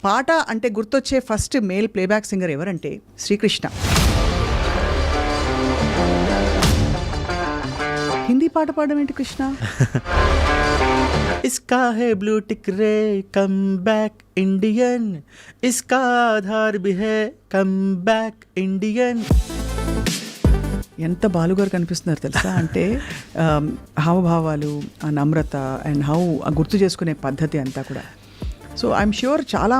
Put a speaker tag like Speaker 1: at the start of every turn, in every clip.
Speaker 1: పాట అంటే గుర్తొచ్చే ఫస్ట్ మేల్ ప్లేబ్యాక్ సింగర్ ఎవరంటే శ్రీకృష్ణ. హిందీ పాట పాడడం ఏంటి కృష్ణ?
Speaker 2: इसका है ब्लू टिक रे कम बैक इंडियन, इसका आधार भी है कम बैक इंडियन.
Speaker 1: ఎంత బాలుగారు కనిపిస్తున్నారు తెలుసా? అంటే హావభావాలు, ఆ నమ్రత అండ్ గుర్తు చేసుకునే పద్ధతి అంతా కూడా. సో ఐఎమ్ ష్యూర్ చాలా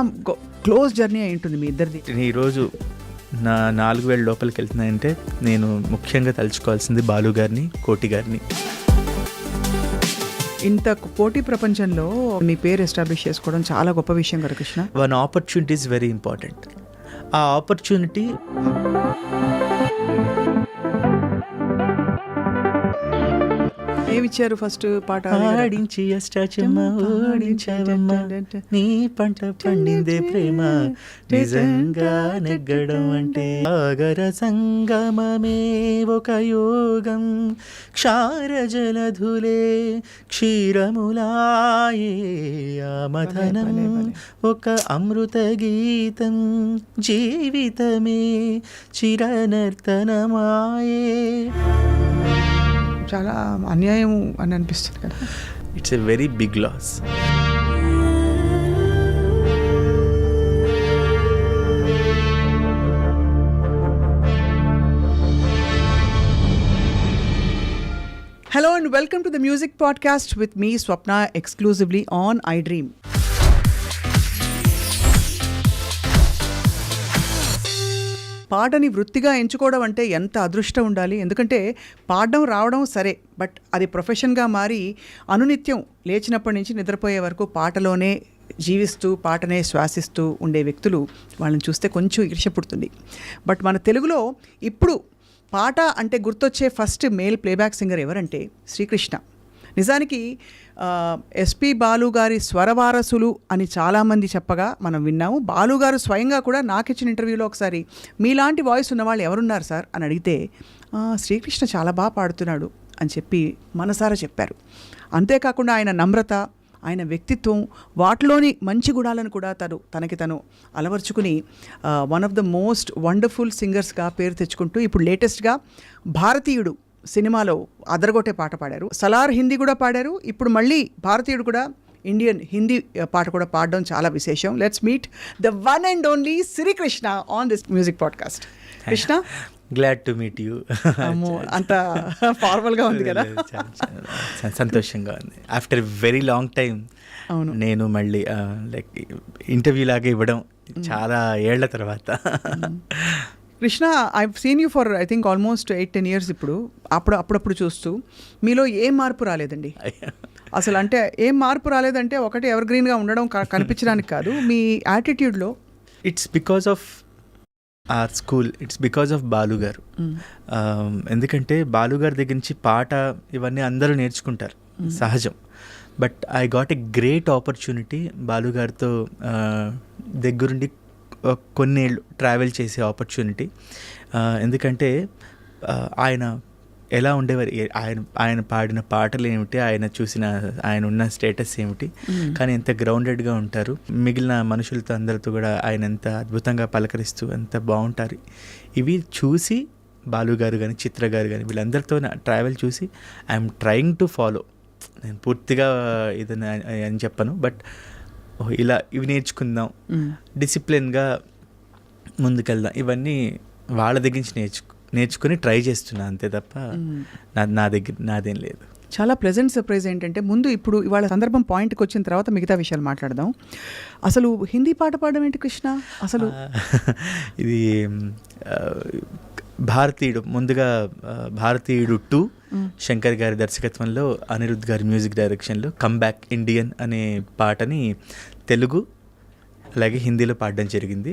Speaker 1: క్లోజ్ జర్నీ అయి ఉంటుంది మీ ఇద్దరిది.
Speaker 2: ఈరోజు నా 4,000 లోపలికి వెళ్తున్నాయంటే నేను ముఖ్యంగా తలుచుకోవాల్సింది బాలు గారిని, కోటి గారిని.
Speaker 1: ఇంత పోటీ ప్రపంచంలో మీ పేరు ఎస్టాబ్లిష్ చేసుకోవడం చాలా గొప్ప విషయం కదా Krishna.
Speaker 2: One opportunity is very important. ఆ ఆపర్చునిటీ
Speaker 1: ఏమిచ్చారు ఫస్ట్ పాట?
Speaker 2: ఆడించి అష్టాచమ్మ ఓడించావమ్మ, నీ పంట పండిందే ప్రేమ నిజంగా నెగ్గడం అంటే. సాగర సంగమమే ఒక యోగం, క్షార జలధులే క్షీరములాయే, ఆ మథనం ఒక అమృత గీతం, జీవితమే చిరనర్తనమాయే.
Speaker 1: చాలా అన్యాయం అని అనిపిస్తుంది కదా.
Speaker 2: It's a very big loss.
Speaker 1: Hello and welcome to the Music Podcast with me, Swapna, exclusively on iDream. పాటని వృత్తిగా ఎంచుకోవడం అంటే ఎంత అదృష్టం ఉండాలి. ఎందుకంటే పాడడం రావడం సరే, బట్ అది ప్రొఫెషన్గా మారి అనునిత్యం లేచినప్పటి నుంచి నిద్రపోయే వరకు పాటలోనే జీవిస్తూ పాటనే శ్వాసిస్తూ ఉండే వ్యక్తులు వాళ్ళని చూస్తే కొంచెం ఈర్ష్య పుడుతుంది. బట్ మన తెలుగులో ఇప్పుడు పాట అంటే గుర్తొచ్చే ఫస్ట్ మేల్ ప్లేబ్యాక్ సింగర్ ఎవరంటే శ్రీకృష్ణ. నిజానికి ఎస్పి బాలు గారి స్వరవారసులు అని చాలామంది చెప్పగా మనం విన్నాము. బాలు గారు స్వయంగా కూడా నాకు ఇచ్చిన ఇంటర్వ్యూలో ఒకసారి మీలాంటి వాయిస్ ఉన్నవాళ్ళు ఎవరున్నారు సార్ అని అడిగితే శ్రీకృష్ణ చాలా బాగా పాడుతున్నాడు అని చెప్పి మనసారా చెప్పారు. అంతేకాకుండా ఆయన నమ్రత, ఆయన వ్యక్తిత్వం, వాటిలోని మంచి గుణాలను కూడా తనకి తను అలవర్చుకుని one of the most wonderful సింగర్స్గా పేరు తెచ్చుకుంటూ ఇప్పుడు లేటెస్ట్గా భారతీయుడు సినిమాలో అదరగొట్టే పాట పాడారు. సలార్ హిందీ కూడా పాడారు. ఇప్పుడు మళ్ళీ భారతీయుడు కూడా ఇండియన్ హిందీ పాట కూడా పాడడం చాలా విశేషం. Let's meet the one and only Srikrishna on this music podcast. Krishna,
Speaker 2: glad to meet you.
Speaker 1: అంత ఫార్మల్గా ఉంది కదా.
Speaker 2: సంతోషంగా ఉంది. ఆఫ్టర్ వెరీ లాంగ్ టైం
Speaker 1: అవును,
Speaker 2: నేను మళ్ళీ లైక్ ఇంటర్వ్యూ లాగా ఇవ్వడం చాలా ఏళ్ల తర్వాత.
Speaker 1: Krishna, I've seen you for I think almost 8-10 years. ఇప్పుడు అప్పుడప్పుడు చూస్తూ మీలో ఏం మార్పు రాలేదండి అసలు. అంటే ఏం మార్పు రాలేదంటే ఒకటి ఎవర్ గ్రీన్గా ఉండడం కనిపించడానికి కాదు, మీ యాటిట్యూడ్లో.
Speaker 2: It's because of our school, it's because of Balu garu. ఎందుకంటే బాలు గారి దగ్గర నుంచి పాట ఇవన్నీ అందరూ నేర్చుకుంటారు, సహజం. But I got a great opportunity Balu గారితో దగ్గరుండి కొన్నేళ్ళు ట్రావెల్ చేసే ఆపర్చునిటీ. ఎందుకంటే ఆయన ఎలా ఉండేవారు, ఆయన పాడిన పాటలు ఏమిటి, ఆయన ఉన్న స్టేటస్ ఏమిటి, కానీ ఎంత గ్రౌండెడ్గా ఉంటారు. మిగిలిన మనుషులతో అందరితో కూడా ఆయన ఎంత అద్భుతంగా పలకరిస్తూ ఎంత బాగుంటారు. ఇవి చూసి బాలు గారు కానీ చిత్ర గారు కానీ వీళ్ళందరితో ట్రావెల్ చూసి ఐఎమ్ ట్రయింగ్ టు ఫాలో. నేను పూర్తిగా ఇదని అని చెప్పను, బట్ ఇలా ఇవి నేర్చుకుందాం, డిసిప్లిన్గా ముందుకెళ్దాం, ఇవన్నీ వాళ్ళ దగ్గర నుంచి నేర్చుకుని ట్రై చేస్తున్నా అంతే తప్ప నాదేం లేదు.
Speaker 1: చాలా ప్లెజెంట్ సర్ప్రైజ్ ఏంటంటే ఇప్పుడు ఇవాళ సందర్భం పాయింట్కి వచ్చిన తర్వాత మిగతా విషయాలు మాట్లాడదాం. అసలు హిందీ పాట పాడడం ఏంటి కృష్ణ అసలు?
Speaker 2: ఇది భారతీయుడు, ముందుగా భారతీయుడు 2 శంకర్ గారి దర్శకత్వంలో అనిరుద్ధ్ గారి మ్యూజిక్ డైరెక్షన్లో కమ్ బ్యాక్ ఇండియన్ అనే పాటని తెలుగు అలాగే హిందీలో పాడడం జరిగింది.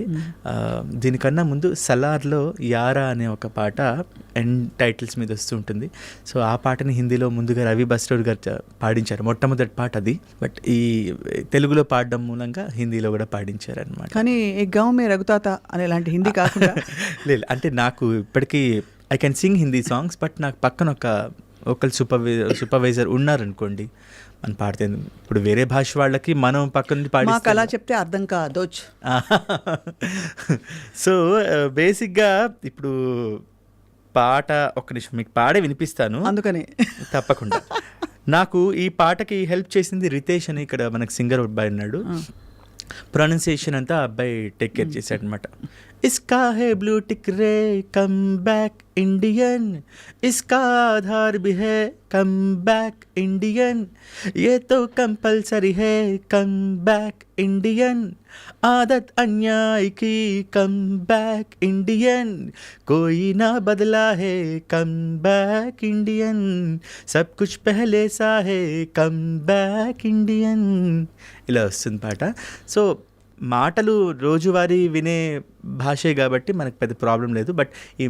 Speaker 2: దీనికన్నా ముందు సలార్లో యారా అనే ఒక పాట ఎండ్ టైటిల్స్ మీద వస్తూ ఉంటుంది. సో ఆ పాటని హిందీలో ముందుగా రవి బస్టర్ గారు పాడించారు, మొట్టమొదటి పాట అది. బట్ ఈ తెలుగులో పాడడం మూలంగా హిందీలో కూడా పాడించారు అనమాట.
Speaker 1: కానీ ఏ గావ్ మే రఘుతాత అనేలాంటి హిందీ కాకుండా
Speaker 2: లేదు, అంటే నాకు ఇప్పటికీ I can sing Hindi songs, but నాకు పక్కన ఒకళ్ళు సూపర్వైజర్ ఉన్నారనుకోండి, మనం పాడితే ఇప్పుడు వేరే భాష వాళ్ళకి మనం పక్క నుండి
Speaker 1: మాకు అలా
Speaker 2: పాడి
Speaker 1: చెప్తే అర్థం కాదోచ్.
Speaker 2: సో బేసిక్గా ఇప్పుడు పాట ఒక్క నిమిషం మీకు పాడే వినిపిస్తాను
Speaker 1: అందుకని
Speaker 2: తప్పకుండా. నాకు ఈ పాటకి హెల్ప్ చేసింది రితేష్ అని ఇక్కడ మనకు సింగర్ అబ్బాయి ఉన్నాడు. ప్రొనౌన్సియేషన్ అంతా ఆ అబ్బాయి టేక్ కేర్ చేశాడు అనమాట. ఇస్కా హే బ్లూ టిక్ రే come back Indian, Iska Aadhaar भी है कम बैक इंडियन, ये तो कंपलसरी है कम बैक इंडियन, आदत अन्याय की कम बैक इंडियन, कोई ना बदला है कम बैक इंडियन, सब कुछ पहले सा है कम बैक इंडियन. ఇలా వస్తుంది పాట. సో మాటలు రోజువారీ వినే భాషే కాబట్టి మనకు పెద్ద ప్రాబ్లం లేదు. బట్ ఈ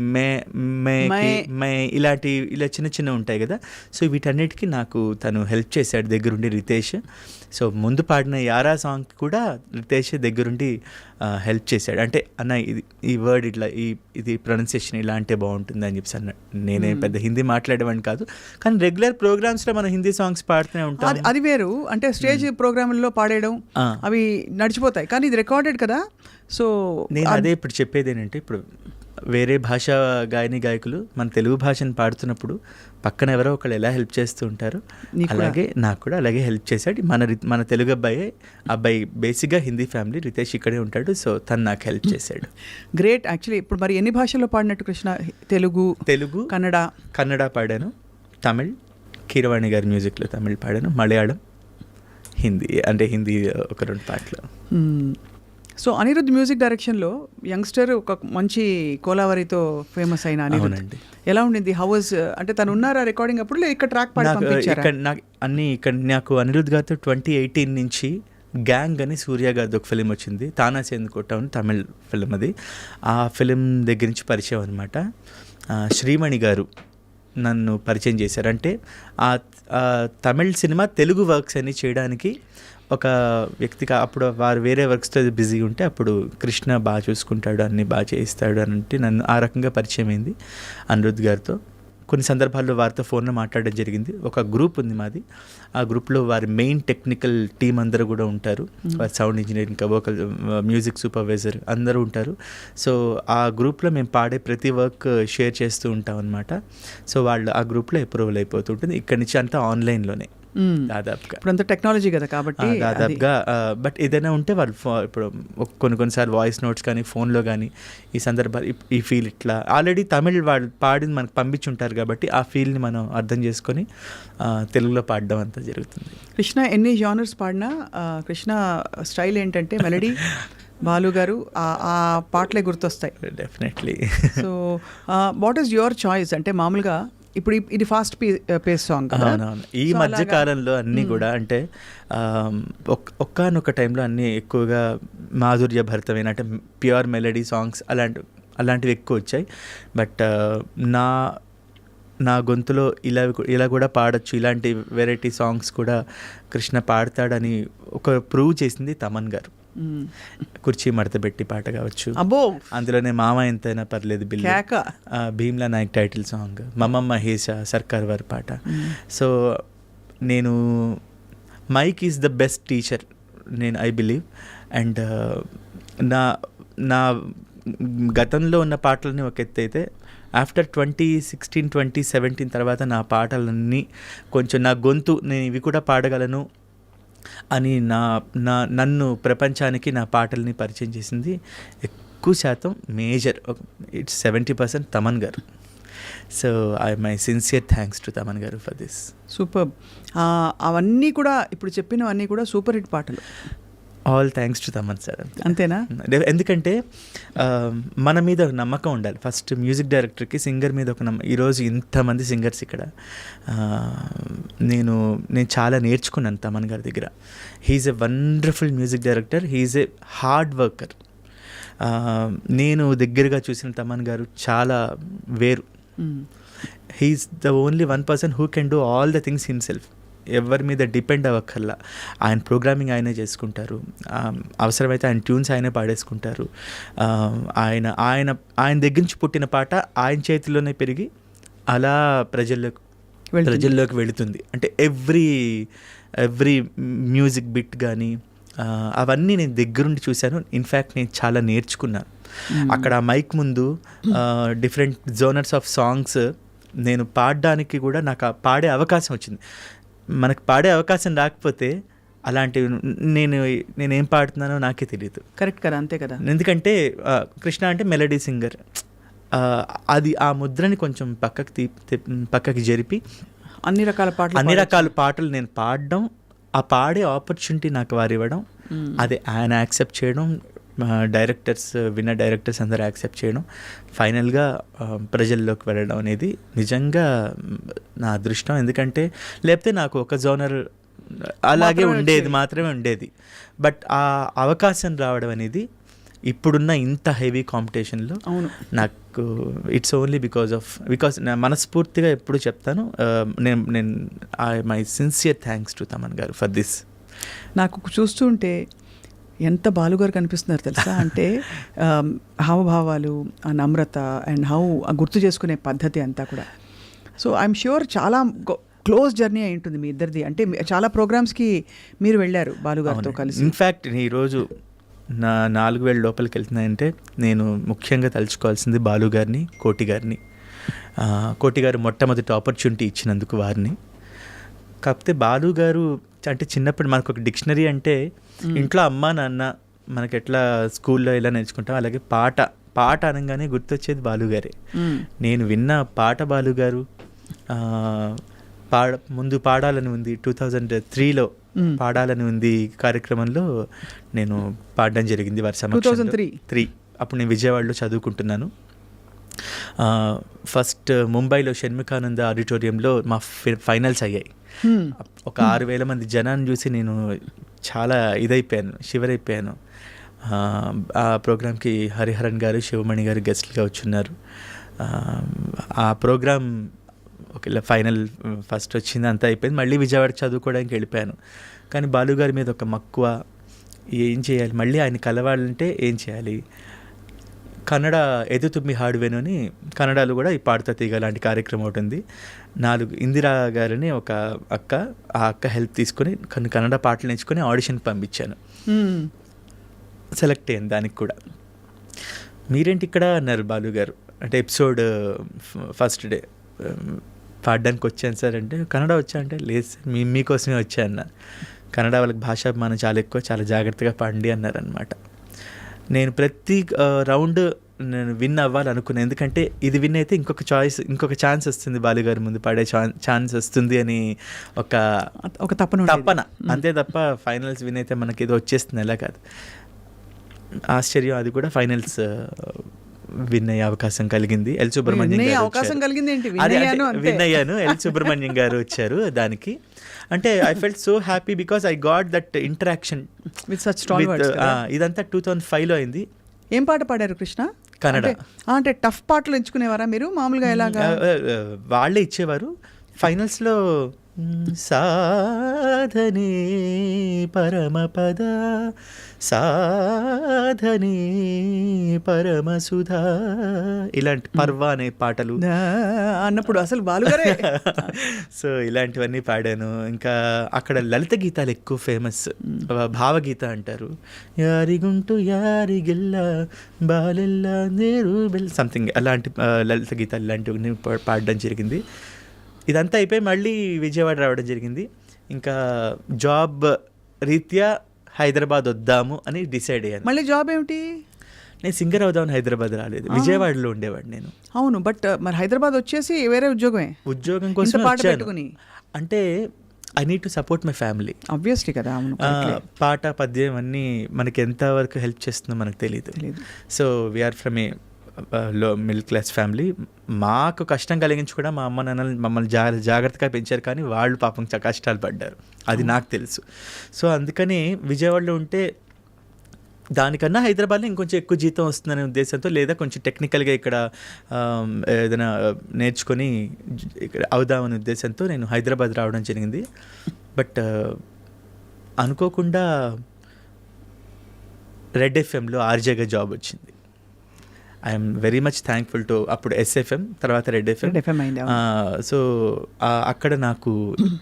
Speaker 2: మే ఇలాంటి ఇలా చిన్న చిన్న ఉంటాయి కదా, సో వీటన్నిటికీ నాకు తను హెల్ప్ చేశాడు దగ్గరుండి రితేష్. సో ముందు పాడిన యారా సాంగ్ కూడా రితేష్ దగ్గరుండి హెల్ప్ చేశాడు. అంటే అన్న ఈ వర్డ్ ఇట్లా ఇది ప్రొనౌన్సియేషన్ ఇలా అంటే బాగుంటుంది అని చెప్పి అన్న. నేనే పెద్ద హిందీ మాట్లాడేవాడిని కాదు, కానీ రెగ్యులర్ ప్రోగ్రామ్స్లో మనం హిందీ సాంగ్స్ పాడుతూనే ఉంటాం.
Speaker 1: అది వేరు, అంటే స్టేజ్ ప్రోగ్రాంలో పాడేయడం అవి నడిచిపోతాయి, కానీ ఇది రికార్డెడ్ కదా. సో
Speaker 2: నేను అదే ఇప్పుడు చెప్పేది ఏంటంటే, ఇప్పుడు వేరే భాష గాయకులు మన తెలుగు భాషను పాడుతున్నప్పుడు పక్కన ఎవరో ఒకళ్ళు ఎలా హెల్ప్ చేస్తూ ఉంటారు, అలాగే నాకు కూడా అలాగే హెల్ప్ చేశాడు మన తెలుగు అబ్బాయి బేసిక్గా హిందీ ఫ్యామిలీ, రితేష్ ఇక్కడే ఉంటాడు. సో తను నాకు హెల్ప్ చేశాడు.
Speaker 1: గ్రేట్. యాక్చువల్లీ ఇప్పుడు మరి ఎన్ని భాషల్లో పాడినట్టు కృష్ణ? తెలుగు
Speaker 2: కన్నడ పాడాను, తమిళ్, కీరవాణి గారి మ్యూజిక్లో తమిళ్ పాడాను, మలయాళం, హిందీ ఒక 2 పాటలు.
Speaker 1: సో అనిరుద్ధ్ మ్యూజిక్ డైరెక్షన్లో యంగ్స్టర్ ఒక మంచి కోలావరితో ఫేమస్ అయిన అనిరుద్ధ్ ఎలా ఉండింది? హౌస్ అంటే తను ఉన్నారా రికార్డింగ్ అప్పుడు, లేదా ఇక్కడ ట్రాక్ పాడి పంపించారా?
Speaker 2: ఇక్కడ నాకు అనిరుద్ధ్ గారితో 2018 నుంచి గ్యాంగ్ అని సూర్య గారిది ఒక ఫిలిం వచ్చింది, తానా సేందుకోట అని తమిళ్ ఫిలిం. అది ఆ ఫిలిం దగ్గర నుంచి పరిచయం అనమాట. శ్రీమణి గారు నన్ను పరిచయం చేశారు. అంటే ఆ తమిళ్ సినిమా తెలుగు వర్క్స్ అన్ని చేయడానికి ఒక వ్యక్తిగా, అప్పుడు వారు వేరే వర్క్స్తో బిజీ ఉంటే అప్పుడు కృష్ణ బాగా చూసుకుంటాడు, అన్నీ బాగా చేయిస్తాడు అని అంటే నన్ను ఆ రకంగా పరిచయం అయింది అనిరుద్ధ్ గారితో. కొన్ని సందర్భాల్లో వారితో ఫోన్లో మాట్లాడడం జరిగింది. ఒక గ్రూప్ ఉంది మాది, ఆ గ్రూప్లో వారి మెయిన్ టెక్నికల్ టీం అందరూ కూడా ఉంటారు. వారి sound engineering, vocal, music supervisor అందరూ ఉంటారు. సో ఆ గ్రూప్లో మేము పాడే ప్రతి వర్క్ షేర్ చేస్తూ ఉంటాం అనమాట. సో వాళ్ళు ఆ గ్రూప్లో అప్రూవల్ అయిపోతుంటుంది. ఇక్కడి నుంచి అంతా ఆన్లైన్లోనే దాదాపుగా.
Speaker 1: ఇప్పుడంతా టెక్నాలజీ కదా కాబట్టి
Speaker 2: దాదాపుగా. బట్ ఏదైనా ఉంటే వాళ్ళు ఇప్పుడు కొన్నిసార్లు వాయిస్ నోట్స్ కానీ ఫోన్లో కానీ ఈ సందర్భాలు ఈ ఫీల్ ఇట్లా ఆల్రెడీ తమిళ్ వాళ్ళు పాడింది మనకు పంపించుంటారు కాబట్టి ఆ ఫీల్ని మనం అర్థం చేసుకొని తెలుగులో పాడడం అంతా జరుగుతుంది.
Speaker 1: కృష్ణ ఎన్ని జానర్స్ పాడినా కృష్ణ స్టైల్ ఏంటంటే మెలడీ, బాలు గారు ఆ పాటలే గుర్తొస్తాయి
Speaker 2: definitely. So
Speaker 1: what is your choice? అంటే మామూలుగా ఇప్పుడు ఇది ఫాస్ట్ పేస్ సాంగ్.
Speaker 2: అవునవును. ఈ మధ్య కాలంలో అన్నీ కూడా అంటే ఒక్కనొక్క టైంలో అన్నీ ఎక్కువగా మాధుర్య భరితమైన అంటే ప్యూర్ మెలడీ సాంగ్స్ అలాంటివి ఎక్కువ వచ్చాయి. బట్ నా గొంతులో ఇలా కూడా పాడొచ్చు, ఇలాంటి వెరైటీ సాంగ్స్ కూడా కృష్ణ పాడతాడని ఒక ప్రూవ్ చేసింది తమన్ గారు. కుర్చీ మడతబెట్టి పాట కావచ్చు, అందులోనే మామ ఎంతైనా పర్లేదు బిల్లు, భీమ్లా నాయక్ టైటిల్ సాంగ్, మమ్మమ్మ హేష సర్కార్ వారి పాట. సో నేను mic is the best teacher I believe. And నా గతంలో ఉన్న పాటలని ఒక ఎత్తు అయితే ఆఫ్టర్ 2016, 2017 తర్వాత నా పాటలన్నీ కొంచెం నా గొంతు నేను ఇవి కూడా పాడగలను అని నన్ను ప్రపంచానికి నా పాటల్ని పరిచయం చేసింది ఎక్కువ శాతం మేజర్ ఇట్స్ 70% తమన్ గారు. So my sincere thanks to Thaman గారు ఫర్ దిస్.
Speaker 1: సూపర్. అవన్నీ కూడా ఇప్పుడు చెప్పినవన్నీ కూడా సూపర్ హిట్ పాటలు.
Speaker 2: All thanks to Thaman sir.
Speaker 1: అంతేనా?
Speaker 2: ఎందుకంటే మన మీద ఒక నమ్మకం ఉండాలి ఫస్ట్. మ్యూజిక్ డైరెక్టర్కి సింగర్ మీద ఒక ఈరోజు ఇంతమంది సింగర్స్ ఇక్కడ నేను చాలా నేర్చుకున్నాను తమన్ గారి దగ్గర. He's a wonderful music director, he's a hard worker. నేను దగ్గరగా చూసిన తమన్ గారు చాలా వేరు. He's the only one person who can do all the things himself. ఎవరి మీద డిపెండ్ అవ్వక్కర్లా. ఆయన ప్రోగ్రామింగ్ ఆయనే చేసుకుంటారు, అవసరమైతే ఆయన ట్యూన్స్ ఆయనే పాడేసుకుంటారు. ఆయన దగ్గర నుంచి పుట్టిన పాట ఆయన చేతిలోనే పెరిగి అలా ప్రజల్లోకి వెళుతుంది. అంటే ఎవ్రీ మ్యూజిక్ బిట్ కానీ అవన్నీ నేను దగ్గరుండి చూశాను. ఇన్ఫ్యాక్ట్ నేను చాలా నేర్చుకున్నాను అక్కడ మైక్ ముందు. డిఫరెంట్ జోనర్స్ ఆఫ్ సాంగ్స్ నేను పాడడానికి కూడా నాకు పాడే అవకాశం వచ్చింది. మనకు పాడే అవకాశం రాకపోతే అలాంటివి నేనేం పాడుతున్నానో నాకే తెలియదు.
Speaker 1: కరెక్ట్ కదా, అంతే కదా.
Speaker 2: ఎందుకంటే కృష్ణ అంటే మెలడీ సింగర్, అది ఆ ముద్రని కొంచెం పక్కకి జరిపి
Speaker 1: అన్ని రకాల
Speaker 2: పాటలు నేను పాడడం, ఆ పాడే ఆపర్చునిటీ నాకు వారు ఇవ్వడం, అది ఆయన యాక్సెప్ట్ చేయడం, విన్న డైరెక్టర్స్ అందరూ యాక్సెప్ట్ చేయడం, ఫైనల్గా ప్రజల్లోకి వెళ్ళడం అనేది నిజంగా నా అదృష్టం. ఎందుకంటే లేకపోతే నాకు ఒక జోనర్ అలాగే మాత్రమే ఉండేది. బట్ ఆ అవకాశం రావడం అనేది ఇప్పుడున్న ఇంత హెవీ కాంపిటీషన్లో నాకు ఇట్స్ ఓన్లీ బికాస్ నా మనస్ఫూర్తిగా ఎప్పుడు చెప్తాను, నేను my sincere thanks to Thaman గారు ఫర్ దిస్.
Speaker 1: నాకు చూస్తుంటే ఎంత బాలుగారు కనిపిస్తున్నారు తెలుసా, అంటే హావభావాలు, ఆ నమ్రత అండ్ గుర్తు చేసుకునే పద్ధతి అంతా కూడా. సో ఐఎమ్ ష్యూర్ చాలా క్లోజ్ జర్నీ అయి ఉంటుంది మీ ఇద్దరిది. అంటే చాలా ప్రోగ్రామ్స్కి మీరు వెళ్ళారు బాలుగారితో కలిసి.
Speaker 2: ఇన్ఫ్యాక్ట్ ఈరోజు నా 4,000 లోపలికి వెళ్తున్నాయంటే నేను ముఖ్యంగా తలుచుకోవాల్సింది బాలు గారిని, కోటి గారిని. కోటి గారు మొట్టమొదటి ఆపర్చునిటీ ఇచ్చినందుకు వారిని. కాకపోతే బాలు గారు అంటే చిన్నప్పుడు మనకు ఒక డిక్షనరీ అంటే ఇంట్లో అమ్మ నాన్న మనకి ఎట్లా స్కూల్లో ఎలా నేర్చుకుంటాం, అలాగే పాట అనగానే గుర్తొచ్చేది బాలుగారే. నేను విన్న పాట బాలుగారు ముందు పాడాలని ఉంది 2003లో పాడాలని ఉంది కార్యక్రమంలో నేను పాడడం జరిగింది వారి సమక్షంలో. 2003 అప్పుడు నేను విజయవాడలో చదువుకుంటున్నాను. ఫస్ట్ ముంబైలో షణ్ముఖానంద ఆడిటోరియంలో మా ఫైనల్స్ అయ్యాయి. ఒక 6,000 మంది జనాన్ని చూసి నేను చాలా షివరైపోయాను. ఆ ప్రోగ్రామ్కి హరిహరన్ గారు, శివమణి గారు గెస్ట్లుగా వచ్చున్నారు. ఆ ప్రోగ్రామ్ ఒక ఫైనల్ ఫస్ట్ వచ్చింది, అంతా అయిపోయింది. మళ్ళీ విజయవాడ చదువుకోవడానికి వెళ్ళిపోయాను. కానీ బాలుగారి మీద ఒక మక్కువ, ఏం చేయాలి, మళ్ళీ ఆయన కలవాలంటే ఏం చేయాలి. కన్నడ ఎదు తుమ్మి హాడువేను అని కన్నడలో కూడా ఈ పాడుతా తీగ లాంటి కార్యక్రమం ఒకటి ఉంది. 4 ఇందిరా గారిని ఒక ఆ అక్క హెల్ప్ తీసుకొని కన్నడ పాటలు నేర్చుకొని ఆడిషన్కి పంపించాను. సెలెక్ట్ అయ్యాను దానికి కూడా. మీరేంటి ఇక్కడ అన్నారు బాలు గారు. అంటే ఎపిసోడ్ ఫస్ట్ డే పాడడానికి వచ్చాను సార్ అంటే, కన్నడ వచ్చా అంటే, లేదు సార్ మీకోసమే వచ్చా అన్న. కన్నడ వాళ్ళకి భాషాభిమానం చాలా ఎక్కువ, చాలా జాగ్రత్తగా పాడండి అన్నారనమాట. నేను ప్రతి రౌండ్ నేను విన్ అవ్వాలనుకున్నాను. ఎందుకంటే ఇది విన్ అయితే ఇంకొక ఛాన్స్ వస్తుంది, బాలుగారి ముందు పాడే ఛాన్స్ వస్తుంది అని ఒక తప్పన. అంతే తప్ప ఫైనల్స్ విన్ అయితే మనకి ఏదో వచ్చేస్తుంది ఎలా కాదు. ఆశ్చర్యం, అది కూడా ఫైనల్స్ విన్ అయ్యే అవకాశం కలిగింది. ఎల్ సుబ్రహ్మణ్యం విన్ అయ్యాను. ఎల్ సుబ్రహ్మణ్యం గారు వచ్చారు దానికి. అంటే I felt so happy because I got that interaction
Speaker 1: with such stalwarts.
Speaker 2: ఇదంతా 2005లో అయింది.
Speaker 1: ఏం పాట పాడారు కృష్ణ?
Speaker 2: కన్నడ.
Speaker 1: అంటే టఫ్ పాటలు ఎంచుకునేవారా మీరు మామూలుగా? ఎలాగా?
Speaker 2: వాళ్ళే ఇచ్చేవారు. ఫైనల్స్లో సాధనే పరమపద సాధనే పరమసుధా ఇలాంటి పర్వ అనే పాటలు
Speaker 1: అన్నప్పుడు అసలు బాలుగారే.
Speaker 2: సో ఇలాంటివన్నీ పాడాను. ఇంకా అక్కడ లలిత గీతాలు ఎక్కువ ఫేమస్, భావగీత అంటారు. యారిగుంటు యారిగిల్ల బాలెల్ల నేరు బెల్ సంథింగ్ అలాంటి లలిత గీతాలు ఇలాంటివన్నీ పాడడం జరిగింది. ఇదంతా అయిపోయి మళ్ళీ విజయవాడ రావడం జరిగింది. ఇంకా జాబ్ రీత్యా హైదరాబాద్ వద్దాము అని డిసైడ్ అయ్యాను.
Speaker 1: మళ్ళీ జాబ్ ఏమిటి?
Speaker 2: నేను సింగర్ అవుదామని హైదరాబాద్ రాలేదు, విజయవాడలో ఉండేవాడు నేను.
Speaker 1: అవును, బట్ మరి హైదరాబాద్ వచ్చేసి వేరే ఉద్యోగం కోసం
Speaker 2: వచ్చాను. అంటే I need to support my family.
Speaker 1: Obviously కదా.
Speaker 2: పాట పద్యం అన్నీ మనకి ఎంతవరకు హెల్ప్ చేస్తుందో మనకు తెలియదు. సో వీఆర్ ఫ్రమ్ ఏ లో మిడిల్ క్లాస్ ఫ్యామిలీ. మాకు కష్టం కలిగించి కూడా మా అమ్మ నాన్నలు మమ్మల్ని జాగ్రత్తగా పెంచారు, కానీ వాళ్ళు పాపం కష్టాలు పడ్డారు, అది నాకు తెలుసు. సో అందుకని విజయవాడలో ఉంటే దానికన్నా హైదరాబాద్లో ఇంకొంచెం ఎక్కువ జీతం వస్తుందనే ఉద్దేశంతో, లేదా కొంచెం టెక్నికల్గా ఇక్కడ ఏదైనా నేర్చుకొని ఇక్కడ అవుదామనే ఉద్దేశంతో నేను హైదరాబాద్ రావడం జరిగింది. బట్ అనుకోకుండా రెడ్ ఎఫ్ఎంలో ఆర్జేగా జాబ్ వచ్చింది. I'm very much thankful to అప్పుడు ఎస్ఎఫ్ఎం, తర్వాత రెడ్ ఎఫ్ఎం. సో అక్కడ నాకు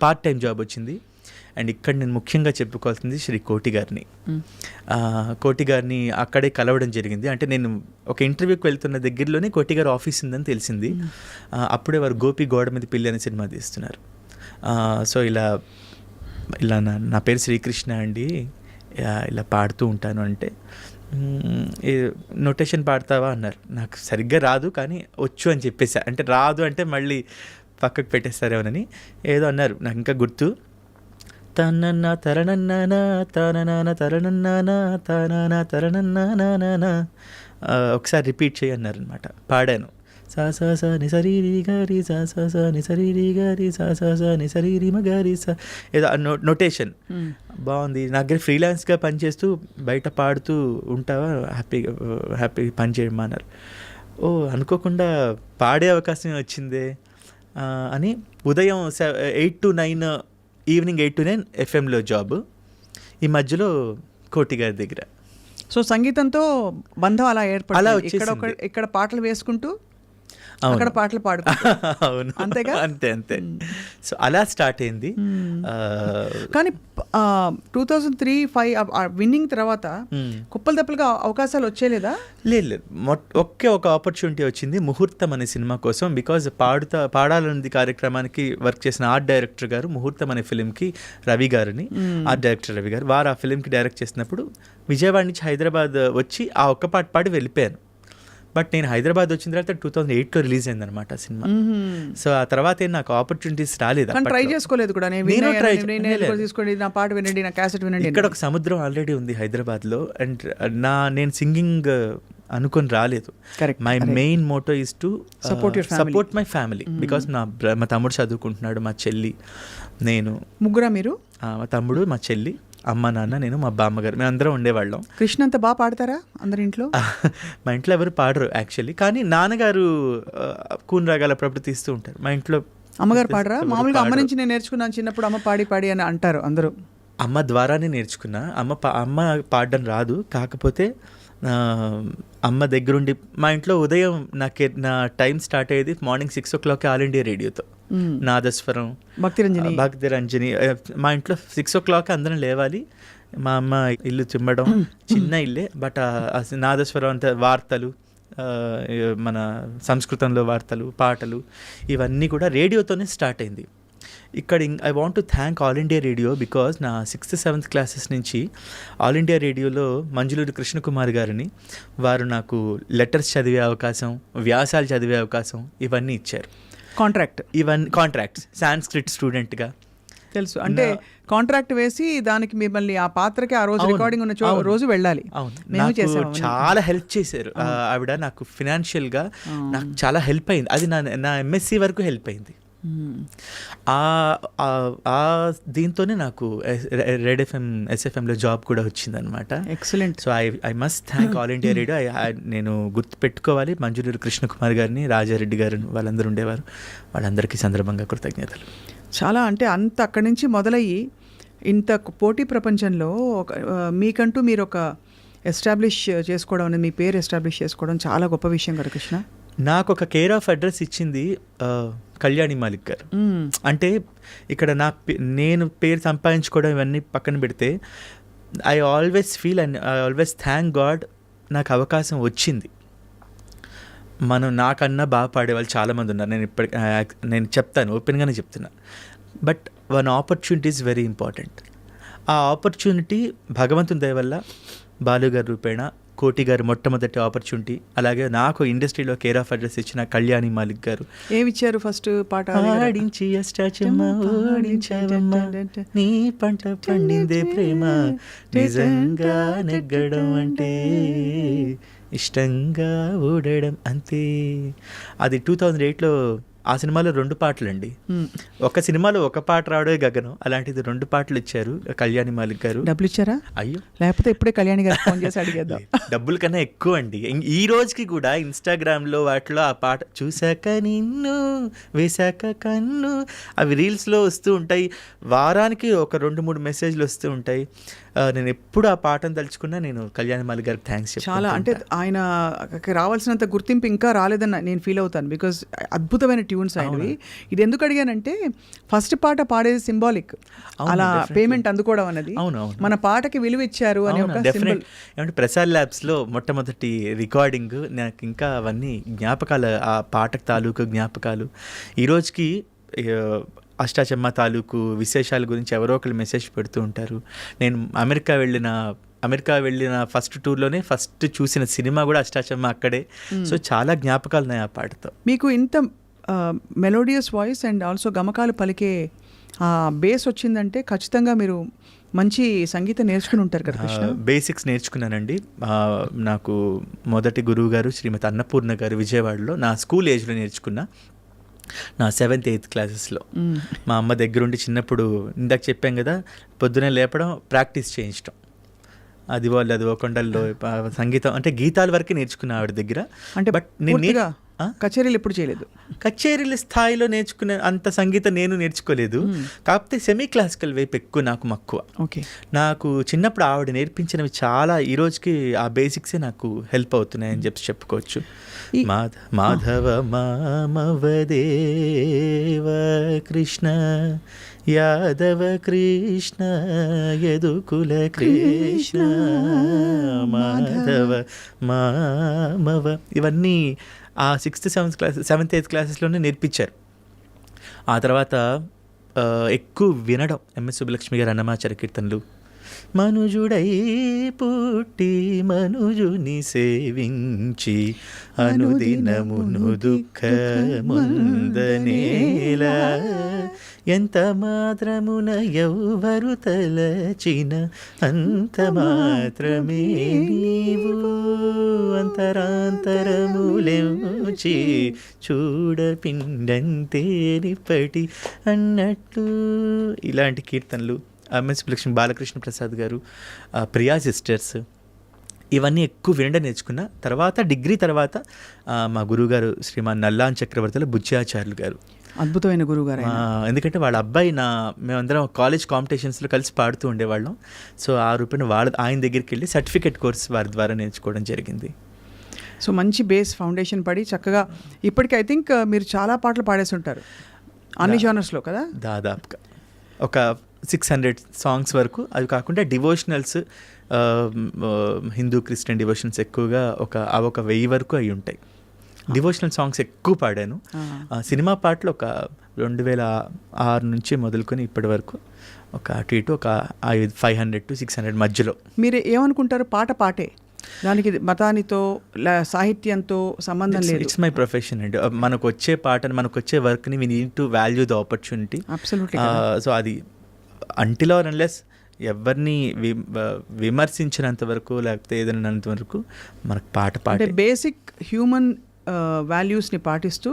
Speaker 2: పార్ట్ టైం జాబ్ వచ్చింది. అండ్ ఇక్కడ నేను ముఖ్యంగా చెప్పుకోవాల్సింది శ్రీ కోటి గారిని. కోటి గారిని అక్కడే కలవడం జరిగింది. అంటే నేను ఒక ఇంటర్వ్యూకి వెళ్తున్న దగ్గరలోనే కోటి గారు ఆఫీస్ ఉందని తెలిసింది. అప్పుడే వారు గోపి గోడ మీద పిల్లి అనే సినిమా తీస్తున్నారు. సో ఇలా నా పేరు శ్రీకృష్ణ అండి, ఇలా పాడుతూ ఉంటాను అంటే నోటేషన్ పాడతావా అన్నారు. నాకు సరిగ్గా రాదు కానీ వచ్చు అని చెప్పేసా. అంటే రాదు అంటే మళ్ళీ పక్కకు పెట్టేస్తారేమోనని ఏదో అన్నారు, నాకు ఇంకా గుర్తు. తనన్న తరణన్నానా తననాన తరణన్నానా తననా తరణన్నానా ఒకసారి రిపీట్ చేయన్నారు అనమాట. పాడాను. సా సా సా ని సరి రి గారి సా సా సా ని సరి రి గారి సా సా సా ని సరి రి మ గారి సా ఏదో నోటేషన్ బాగుంది. నా దగ్గర ఫ్రీలాన్స్గా పనిచేస్తూ బయట పాడుతూ ఉంటావా, హ్యాపీ పని చేయమన్నారు. అనుకోకుండా పాడే అవకాశం వచ్చిందే అని ఉదయం 8 to 9 ఈవినింగ్ 8 to 9 ఎఫ్ఎంలో జాబ్. ఈ మధ్యలో కోటి గారి దగ్గర.
Speaker 1: సో సంగీతంతో బంధం అలా ఏర్పడింది.
Speaker 2: అలా వచ్చేసింది.
Speaker 1: ఇక్కడ పాటలు వేసుకుంటూ అక్కడ పాటలు పాడుకుంటూ.
Speaker 2: అవును,
Speaker 1: అంతేగా?
Speaker 2: అంతే. సో అలా స్టార్ట్ అయింది.
Speaker 1: కానీ 2003-05 విన్నింగ్ తర్వాత కుప్పలు తప్పలుగా అవకాశాలు వచ్చేలేదా?
Speaker 2: లేదు, ఒక ఆపర్చునిటీ వచ్చింది ముహూర్తం అనే సినిమా కోసం. బికాజ్ పాడాలన్నది కార్యక్రమానికి వర్క్ చేసిన ఆర్ట్ డైరెక్టర్ గారు ముహూర్తం అనే ఫిలింకి రవి గారిని, ఆర్ట్ డైరెక్టర్ రవి గారు, వారు ఆ ఫిలింకి డైరెక్ట్ చేసినప్పుడు విజయవాడ నుంచి హైదరాబాద్ వచ్చి ఆ ఒక్క పాట పాడి వెళ్ళిపోయాను. బట్ నేను హైదరాబాద్ వచ్చిన తర్వాత 2008లో రిలీజ్ అయింది అనమాట ఆ సినిమా. సో ఆ తర్వాత నాకు ఆపర్చునిటీస్ రాలేదు.
Speaker 1: ట్రై చేసుకోలేదు కూడా. తీసుకోండి, నా పాట వినండి, నా క్యాసెట్ వినండి.
Speaker 2: ఇక్కడ ఒక సముద్రం ఆల్రెడీ ఉంది హైదరాబాద్లో. అండ్ నేను సింగింగ్ అనుకొని రాలేదు. My main motto is to support my family. Because మా తమ్ముడు చదువుకుంటున్నాడు, మా చెల్లి, నేను
Speaker 1: ముగ్గురా మీరు?
Speaker 2: మా తమ్ముడు, మా చెల్లి, అమ్మ, నాన్న, నేను, మా బామ్మగారు, మేము అందరం ఉండేవాళ్ళం.
Speaker 1: కృష్ణ అంత బాగా పాడతారా అందరి ఇంట్లో?
Speaker 2: మా ఇంట్లో ఎవరు పాడరు యాక్చువల్లీ, కానీ నాన్నగారు కూన్ రాగాల అప్పుడప్పుడు తీస్తూ ఉంటారు. మా ఇంట్లో
Speaker 1: అమ్మగారు పాడరా? మామూలుగా అమ్మ నుంచి నేను నేర్చుకున్నాను చిన్నప్పుడు, అమ్మ పాడి అని అంటారు అందరూ.
Speaker 2: అమ్మ ద్వారానే నేర్చుకున్నా. అమ్మ పాడడం రాదు, కాకపోతే అమ్మ దగ్గరుండి. మా ఇంట్లో ఉదయం నా టైం స్టార్ట్ అయ్యేది మార్నింగ్ 6 o'clock ఆల్ ఇండియా రేడియోతో. నాదస్వరం, భక్తి రంజని. మా ఇంట్లో 6 o'clock అందరం లేవాలి. మా అమ్మ ఇల్లు చిమ్మడం, చిన్న ఇల్లే, బట్ నాదస్వరం అంతా వార్తలు, మన సంస్కృతంలో వార్తలు, పాటలు, ఇవన్నీ కూడా రేడియోతోనే స్టార్ట్ అయింది. ఇక్కడ I want to thank all India radio. Because నా 6th, 7th క్లాసెస్ నుంచి ఆల్ ఇండియా రేడియోలో మంజులూరి కృష్ణకుమార్ గారిని, వారు నాకు లెటర్స్ చదివే అవకాశం, వ్యాసాలు చదివే అవకాశం, ఇవన్నీ ఇచ్చారు. కాంట్రాక్ట్స్ సాంస్క్రిట్ స్టూడెంట్గా
Speaker 1: తెలుసు. అంటే కాంట్రాక్ట్ వేసి దానికి మిమ్మల్ని ఆ పాత్రకి ఆ రోజు రికార్డింగ్ ఉన్న రోజు వెళ్ళాలి.
Speaker 2: అవును, చాలా హెల్ప్ చేశారు ఆవిడ. నాకు ఫినాన్షియల్గా నాకు చాలా హెల్ప్ అయింది. అది నా ఎంఎస్సి వరకు హెల్ప్ అయింది. దీంతోనే నాకు రెడ్ ఎఫ్ఎం, ఎస్ఎఫ్ఎంలో జాబ్ కూడా వచ్చిందనమాట.
Speaker 1: Excellent.
Speaker 2: So I must thank all India radio. నేను గుర్తు పెట్టుకోవాలి మంజులూరి కృష్ణకుమార్ గారిని, రాజారెడ్డి గారు, వాళ్ళందరూ ఉండేవారు. వాళ్ళందరికీ సందర్భంగా కృతజ్ఞతలు.
Speaker 1: చాలా అంటే అంత అక్కడి నుంచి మొదలయ్యి ఇంత పోటీ ప్రపంచంలో మీకంటూ మీరు ఒక ఎస్టాబ్లిష్ చేసుకోవడం అనేది, మీ పేరు ఎస్టాబ్లిష్ చేసుకోవడం చాలా గొప్ప విషయం కదా కృష్ణ.
Speaker 2: నాకు ఒక కేర్ ఆఫ్ అడ్రస్ ఇచ్చింది కళ్యాణి మాలిక్ గారు. అంటే ఇక్కడ నేను పేరు సంపాదించుకోవడం ఇవన్నీ పక్కన పెడితే, I always feel and I always thank God నాకు అవకాశం వచ్చింది. నాకన్నా బాగా పాడేవాళ్ళు చాలామంది ఉన్నారు. నేను చెప్తాను, ఓపెన్గానే చెప్తున్నా. But one opportunity is very important. ఆ ఆపర్చునిటీ భగవంతుని దయ వల్ల బాలుగారు రూపేణ, కోటి గారు మొట్టమొదటి ఆపర్చునిటీ, అలాగే నాకు ఇండస్ట్రీలో కేర్ ఆఫ్ అడ్రస్ ఇచ్చిన కళ్యాణి మాలిక్ గారు.
Speaker 1: ఏమిచ్చారు ఫస్ట్ పాట?
Speaker 2: ఆడించి నీ పంట పండిందే ప్రేమ, నిజంగా నెగ్గడం అంటే ఇష్టంగా ఓడడం అంతే. అది 2008లో. ఆ సినిమాలో 2 పాటలండి. ఒక సినిమాలో ఒక పాట రావడే గగనం, అలాంటిది 2 పాటలు ఇచ్చారు కళ్యాణి మాలిక్ గారు.
Speaker 1: డబ్బులు ఇచ్చారా?
Speaker 2: అయ్యో,
Speaker 1: లేకపోతే ఇప్పుడే కళ్యాణి గారు ఫోన్ చేసి అడిగేద్దాం.
Speaker 2: డబ్బుల కన్నా ఎక్కువ అండి. ఈ రోజుకి కూడా ఇన్స్టాగ్రామ్లో వాటిలో ఆ పాట చూశాక నిన్ను వేశాక కన్ను, అవి రీల్స్లో వస్తూ ఉంటాయి. వారానికి ఒక 2-3 మెసేజ్లు వస్తూ ఉంటాయి. నేను ఎప్పుడు ఆ పాటను తలుచుకున్నా నేను కళ్యాణమాలి గారికి థ్యాంక్స్
Speaker 1: చాలా అంటే ఆయన రావాల్సినంత గుర్తింపు ఇంకా రాలేదని నేను ఫీల్ అవుతాను. బికాజ్ అద్భుతమైన ట్యూన్స్ ఆయనవి. ఇది ఎందుకు అడిగానంటే ఫస్ట్ పాట పాడేది సింబాలిక్, అలా పేమెంట్ అందుకోవడం అన్నది మన పాటకి విలువ ఇచ్చారు అని ఒక సింబల్.
Speaker 2: ఏమంటే ప్రసాద్ ల్యాబ్స్లో మొట్టమొదటి రికార్డింగ్ నాకు ఇంకా అవన్నీ జ్ఞాపకాలు, ఆ పాటకు తాలూకు జ్ఞాపకాలు. ఈ రోజుకి అష్టాచమ్మ తాలూకు విశేషాల గురించి ఎవరో ఒకరు మెసేజ్ పెడుతూ ఉంటారు. నేను అమెరికా వెళ్ళిన ఫస్ట్ టూర్లోనే ఫస్ట్ చూసిన సినిమా కూడా అష్టాచమ్మ అక్కడే. సో చాలా జ్ఞాపకాలు ఉన్నాయి ఆ పాటతో.
Speaker 1: మీకు ఇంత మెలోడియస్ వాయిస్ అండ్ ఆల్సో గమకాలు పలికే బేస్ వచ్చిందంటే ఖచ్చితంగా మీరు మంచి సంగీతం నేర్చుకుని ఉంటారు కదా కృష్ణ.
Speaker 2: బేసిక్స్ నేర్చుకున్నానండి. నాకు మొదటి గురువు గారు శ్రీమతి అన్నపూర్ణ గారు విజయవాడలో నా స్కూల్ ఏజ్లో నేర్చుకున్నా. నా 7th 8th క్లాసెస్లో మా అమ్మ దగ్గరుండి చిన్నప్పుడు ఇందాక చెప్పాం కదా, పొద్దునే లేపడం, ప్రాక్టీస్ చేయించడం, అదివో కొండల్లో సంగీతం అంటే గీతాల వరకే నేర్చుకున్నా ఆవిడ దగ్గర.
Speaker 1: అంటే బట్ నేను కచేరీలు ఎప్పుడు చేయలేదు.
Speaker 2: కచేరీల స్థాయిలో నేర్చుకునే అంత సంగీతం నేను నేర్చుకోలేదు. కాకపోతే సెమీ క్లాసికల్ వైపు ఎక్కువ నాకు మక్కువ.
Speaker 1: ఓకే, నాకు
Speaker 2: చిన్నప్పుడు ఆవిడ నేర్పించినవి చాలా ఈ రోజుకి ఆ బేసిక్సే నాకు హెల్ప్ అవుతున్నాయని చెప్పుకోవచ్చు. మాధవ మామవదేవ కృష్ణ యాదవ కృష్ణ యదుకుల కృష్ణ మాధవ మామవ, ఇవన్నీ ఆ 6th 7th 8th క్లాసెస్లోనే నేర్పించారు. ఆ తర్వాత ఎక్కువ వినడం ఎంఎస్ సుబ్బలక్ష్మి గారు అన్నమాచార్య కీర్తనలు. మనుజుడై పుట్టి మనుజుని సేవించి అనుదినమును దుఃఖముందనేలా ఎంత మాత్రమున ఎవ్వరు తలచిన అంత మాత్రమే నీవు అంతరాంతరములెంచి చూడపిండంతేనిపటి అన్నట్లు. ఇలాంటి కీర్తనలు ఎంఎస్ లక్ష్మి, బాలకృష్ణ ప్రసాద్ గారు, ప్రియా సిస్టర్స్, ఇవన్నీ ఎక్కువ వినడం నేర్చుకున్న. తర్వాత డిగ్రీ తర్వాత మా గురువుగారు శ్రీమాన్ నల్లాన్ చక్రవర్తుల బుచ్చాచార్యులు గారు,
Speaker 1: అద్భుతమైన గురువు గారు.
Speaker 2: ఎందుకంటే వాళ్ళ అబ్బాయి మేమందరం కాలేజ్ కాంపిటీషన్స్లో కలిసి పాడుతూ ఉండేవాళ్ళం. సో ఆ రూపాయన ఆయన దగ్గరికి వెళ్ళి సర్టిఫికేట్ కోర్స్ వారి ద్వారా నేర్చుకోవడం జరిగింది.
Speaker 1: సో మంచి బేస్ ఫౌండేషన్ పడి చక్కగా ఇప్పటికి ఐ థింక్ మీరు చాలా పాటలు పాడేసి ఉంటారు అన్ని జానర్స్లో కదా.
Speaker 2: దాదాపుగా ఒక 600 సాంగ్స్ వరకు. అవి కాకుండా డివోషనల్స్, హిందూ క్రిస్టియన్ డివోషనల్స్ ఎక్కువగా ఒక 1000 వరకు అవి ఉంటాయి. డివోషనల్ సాంగ్స్ ఎక్కువ పాడాను. సినిమా పాటలు ఒక 2006 నుంచి మొదలుకొని ఇప్పటి వరకు ఒక అటు ఇటు ఒక 500 to 600 మధ్యలో.
Speaker 1: మీరు ఏమనుకుంటారు? పాటే దానికి మతానితో సాహిత్యంతో సంబంధం లేదు.
Speaker 2: ఇట్స్ మై ప్రొఫెషన్ అండి. మనకు వచ్చే పాటని, మనకు వచ్చే వర్క్ని we need to value the opportunity.
Speaker 1: Absolutely.
Speaker 2: So అది అంటిల్ ఆర్ అన్లెస్ ఎవరిని విమర్శించినంత వరకు లేకపోతే ఏదైనా వరకు మనకు పాట
Speaker 1: బేసిక్ హ్యూమన్ వాల్యూస్ని పాటిస్తూ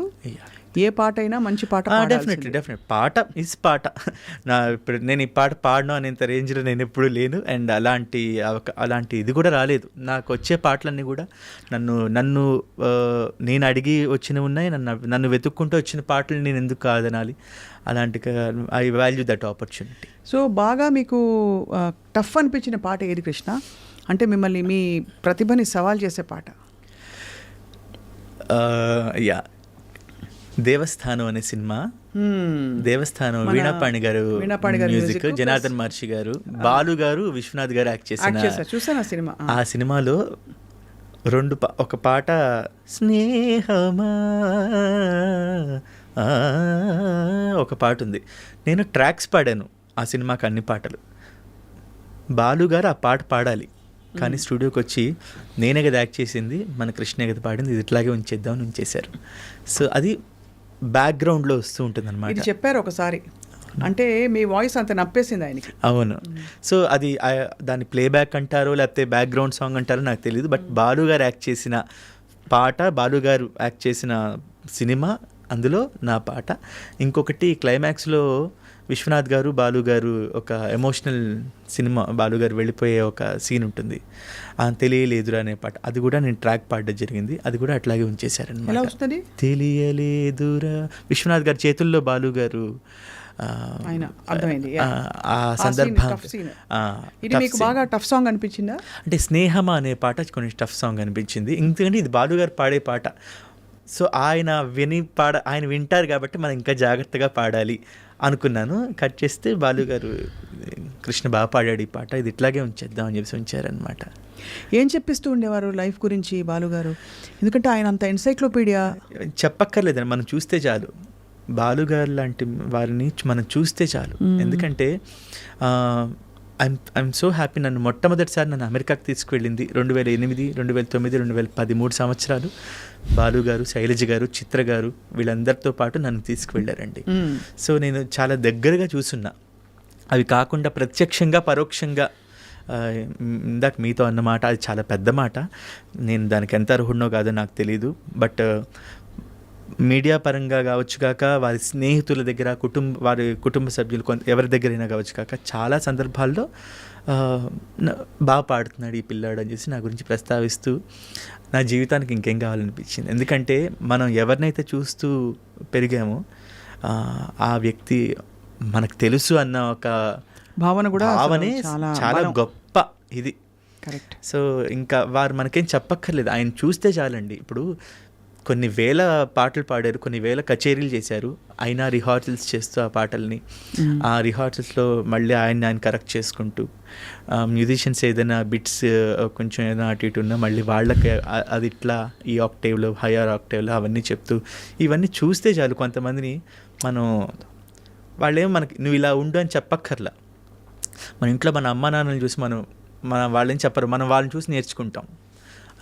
Speaker 1: ఏ పాట అయినా మంచి పాట.
Speaker 2: డెఫినెట్లీ పాట ఇస్ పాట. ఇప్పుడు నేను ఈ పాట పాడను అనేంత రేంజ్లో నేను ఎప్పుడు లేను. అండ్ అలాంటి ఇది కూడా రాలేదు. నాకు వచ్చే పాటలన్నీ కూడా నేను అడిగి వచ్చినవి ఉన్నాయి. నన్ను వెతుక్కుంటూ వచ్చిన పాటలు నేను ఎందుకు కాదనాలి? అలాంటి I value that opportunity.
Speaker 1: So బాగా మీకు టఫ్ అనిపించిన పాట ఏది కృష్ణ? అంటే మిమ్మల్ని మీ ప్రతిభని సవాల్ చేసే పాట?
Speaker 2: దేవస్థానం అనే సినిమా. దేవస్థానం వీణాపాణి గారు మ్యూజిక్, జనార్దన్ మహర్షి గారు, బాలు గారు, విశ్వనాథ్ గారు యాక్ట్ చేసిన
Speaker 1: సినిమా.
Speaker 2: ఆ సినిమాలో ఒక పాట స్నేహమా ఒక పాట ఉంది. నేను ట్రాక్స్ పాడాను ఆ సినిమాకి, అన్ని పాటలు. బాలు గారు ఆ పాట పాడాలి కానీ స్టూడియోకి వచ్చి నేనే కదా యాక్ట్ చేసింది, మన కృష్ణే కదా పాడింది, ఇది ఇట్లాగే ఉంచేద్దామని ఉంచేశారు. సో అది బ్యాక్గ్రౌండ్లో వస్తూ ఉంటుంది అనమాట.
Speaker 1: ఇది చెప్పారు ఒకసారి, అంటే మీ వాయిస్ అంత నప్పేసింది ఆయనకి.
Speaker 2: అవును. సో అది దాన్ని ప్లేబ్యాక్ అంటారో లేకపోతే బ్యాక్గ్రౌండ్ సాంగ్ అంటారో నాకు తెలియదు. బట్ బాలు గారు యాక్ట్ చేసిన పాట, బాలు గారు యాక్ట్ చేసిన సినిమా, అందులో నా పాట. ఇంకొకటి క్లైమాక్స్లో విశ్వనాథ్ గారు, బాలు గారు ఒక ఎమోషనల్ సినిమా, బాలు గారు వెళ్ళిపోయే ఒక సీన్ ఉంటుంది, తెలియలేదురా అనే పాట. అది కూడా నేను ట్రాక్ పాడడం జరిగింది. అది కూడా అట్లాగే ఉంచేశారనమాట.
Speaker 1: ఎలా వస్తుంది?
Speaker 2: తెలియలేదురా, విశ్వనాథ్ గారి చేతుల్లో బాలు గారు
Speaker 1: ఆయన అర్థమైంది.
Speaker 2: ఆ సందర్భం
Speaker 1: టఫ్ సీన్. ఇది మీకు బాగా టఫ్ సాంగ్ అనిపించిందా?
Speaker 2: అంటే స్నేహమా అనే పాట కొంచెం టఫ్ సాంగ్ అనిపించింది. ఎందుకంటే ఇది బాలుగారు పాడే పాట. సో ఆయన ఆయన వింటారు కాబట్టి మనం ఇంకా జాగ్రత్తగా పాడాలి అనుకున్నాను. కట్ చేస్తే బాలుగారు కృష్ణ బాగా పాడాడు ఈ పాట, ఇది ఇట్లాగే ఉంచేద్దాం అని చెప్పి ఉంచారనమాట.
Speaker 1: ఏం చెప్పిస్తూ ఉండేవారు లైఫ్ గురించి బాలుగారు? ఎందుకంటే ఆయన అంత ఎన్సైక్లోపీడియా.
Speaker 2: చెప్పక్కర్లేదండి, మనం చూస్తే చాలు. బాలుగారు లాంటి వారిని మనం చూస్తే చాలు. ఎందుకంటే ఐఎమ్ సో హ్యాపీ. నన్ను మొట్టమొదటిసారి నన్ను అమెరికాకి తీసుకువెళ్ళింది 2008, 2009, 2010 3 సంవత్సరాలు బాలుగారు, శైలజ గారు, చిత్ర గారు వీళ్ళందరితో పాటు నన్ను తీసుకువెళ్ళారండి. సో నేను చాలా దగ్గరగా చూసున్నా. అవి కాకుండా ప్రత్యక్షంగా పరోక్షంగా ఇందాక మీతో అన్నమాట అది చాలా పెద్ద మాట. నేను దానికి ఎంత అర్హుడినో కాదో నాకు తెలీదు. బట్ మీడియా పరంగా కావచ్చు కాక, వారి స్నేహితుల దగ్గర, వారి కుటుంబ సభ్యులు ఎవరి దగ్గరైనా కావచ్చు కాక, చాలా సందర్భాల్లో బాగా పాడుతున్నాడు ఈ పిల్లాడు అని చెప్పి నా గురించి ప్రస్తావిస్తూ నా జీవితానికి ఇంకేం కావాలనిపించింది. ఎందుకంటే మనం ఎవరినైతే చూస్తూ పెరిగామో ఆ వ్యక్తి మనకు తెలుసు అన్న ఒక భావనే చాలా గొప్ప ఇది.
Speaker 1: కరెక్ట్.
Speaker 2: సో ఇంకా వారు మనకేం చెప్పక్కర్లేదు, ఆయన చూస్తే చాలండి. ఇప్పుడు కొన్ని వేల పాటలు పాడారు, కొన్ని వేల కచేరీలు చేశారు, అయినా రిహార్సల్స్ చేస్తూ ఆ పాటల్ని, ఆ రిహార్సల్స్లో మళ్ళీ ఆయన కరెక్ట్ చేసుకుంటూ, మ్యూజిషియన్స్ ఏదైనా బిట్స్ కొంచెం ఏదైనా అటు ఇటు ఉన్నా మళ్ళీ వాళ్ళకి అది ఇట్లా ఈ ఆక్టేవ్లో, హయ్యర్ ఆక్టేవ్లో అవన్నీ చెప్తూ, ఇవన్నీ చూస్తే చాలు కొంతమందిని మనం వాళ్ళేమో మనకి నువ్వు ఇలా ఉండు అని చెప్పక్కర్లా. మన ఇంట్లో మన అమ్మ నాన్నని చూసి మన వాళ్ళేం చెప్పరు, మనం వాళ్ళని చూసి నేర్చుకుంటాం.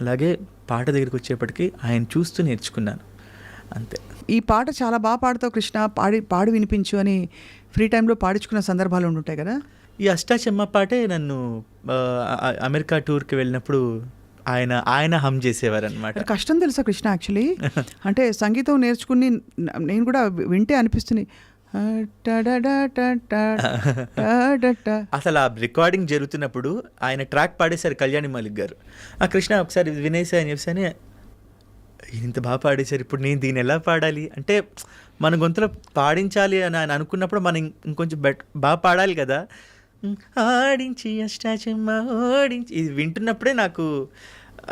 Speaker 2: అలాగే పాట దగ్గరికి వచ్చేప్పటికి ఆయన చూస్తూ నేర్చుకున్నాను అంతే.
Speaker 1: ఈ పాట చాలా బాగా పాడుతావు కృష్ణ, పాడి వినిపించు అని ఫ్రీ టైంలో పాడించుకున్న సందర్భాలు ఉంటాయి కదా.
Speaker 2: ఈ అష్టాచెమ్మ పాటే నన్ను అమెరికా టూర్కి వెళ్ళినప్పుడు ఆయన హమ్ చేసేవారు అనమాట.
Speaker 1: కష్టం తెలుసా కృష్ణ యాక్చువల్లీ. అంటే సంగీతం నేర్చుకుని నేను కూడా వింటే అనిపిస్తుంది
Speaker 2: అసలు ఆ రికార్డింగ్ జరుగుతున్నప్పుడు ఆయన ట్రాక్ పాడేశారు కళ్యాణి మాలిక్ గారు. ఆ కృష్ణ ఒకసారి వినేసా అని చెప్పి ఇంత బాగా పాడేశారు, ఇప్పుడు నేను దీన్ని ఎలా పాడాలి అంటే మన గొంతులో పాడించాలి అని ఆయన అనుకున్నప్పుడు మనం ఇంకొంచెం బాగా పాడాలి కదా. ఆడించి అష్టాచెమ్మ ఓడించి ఇది వింటున్నప్పుడే నాకు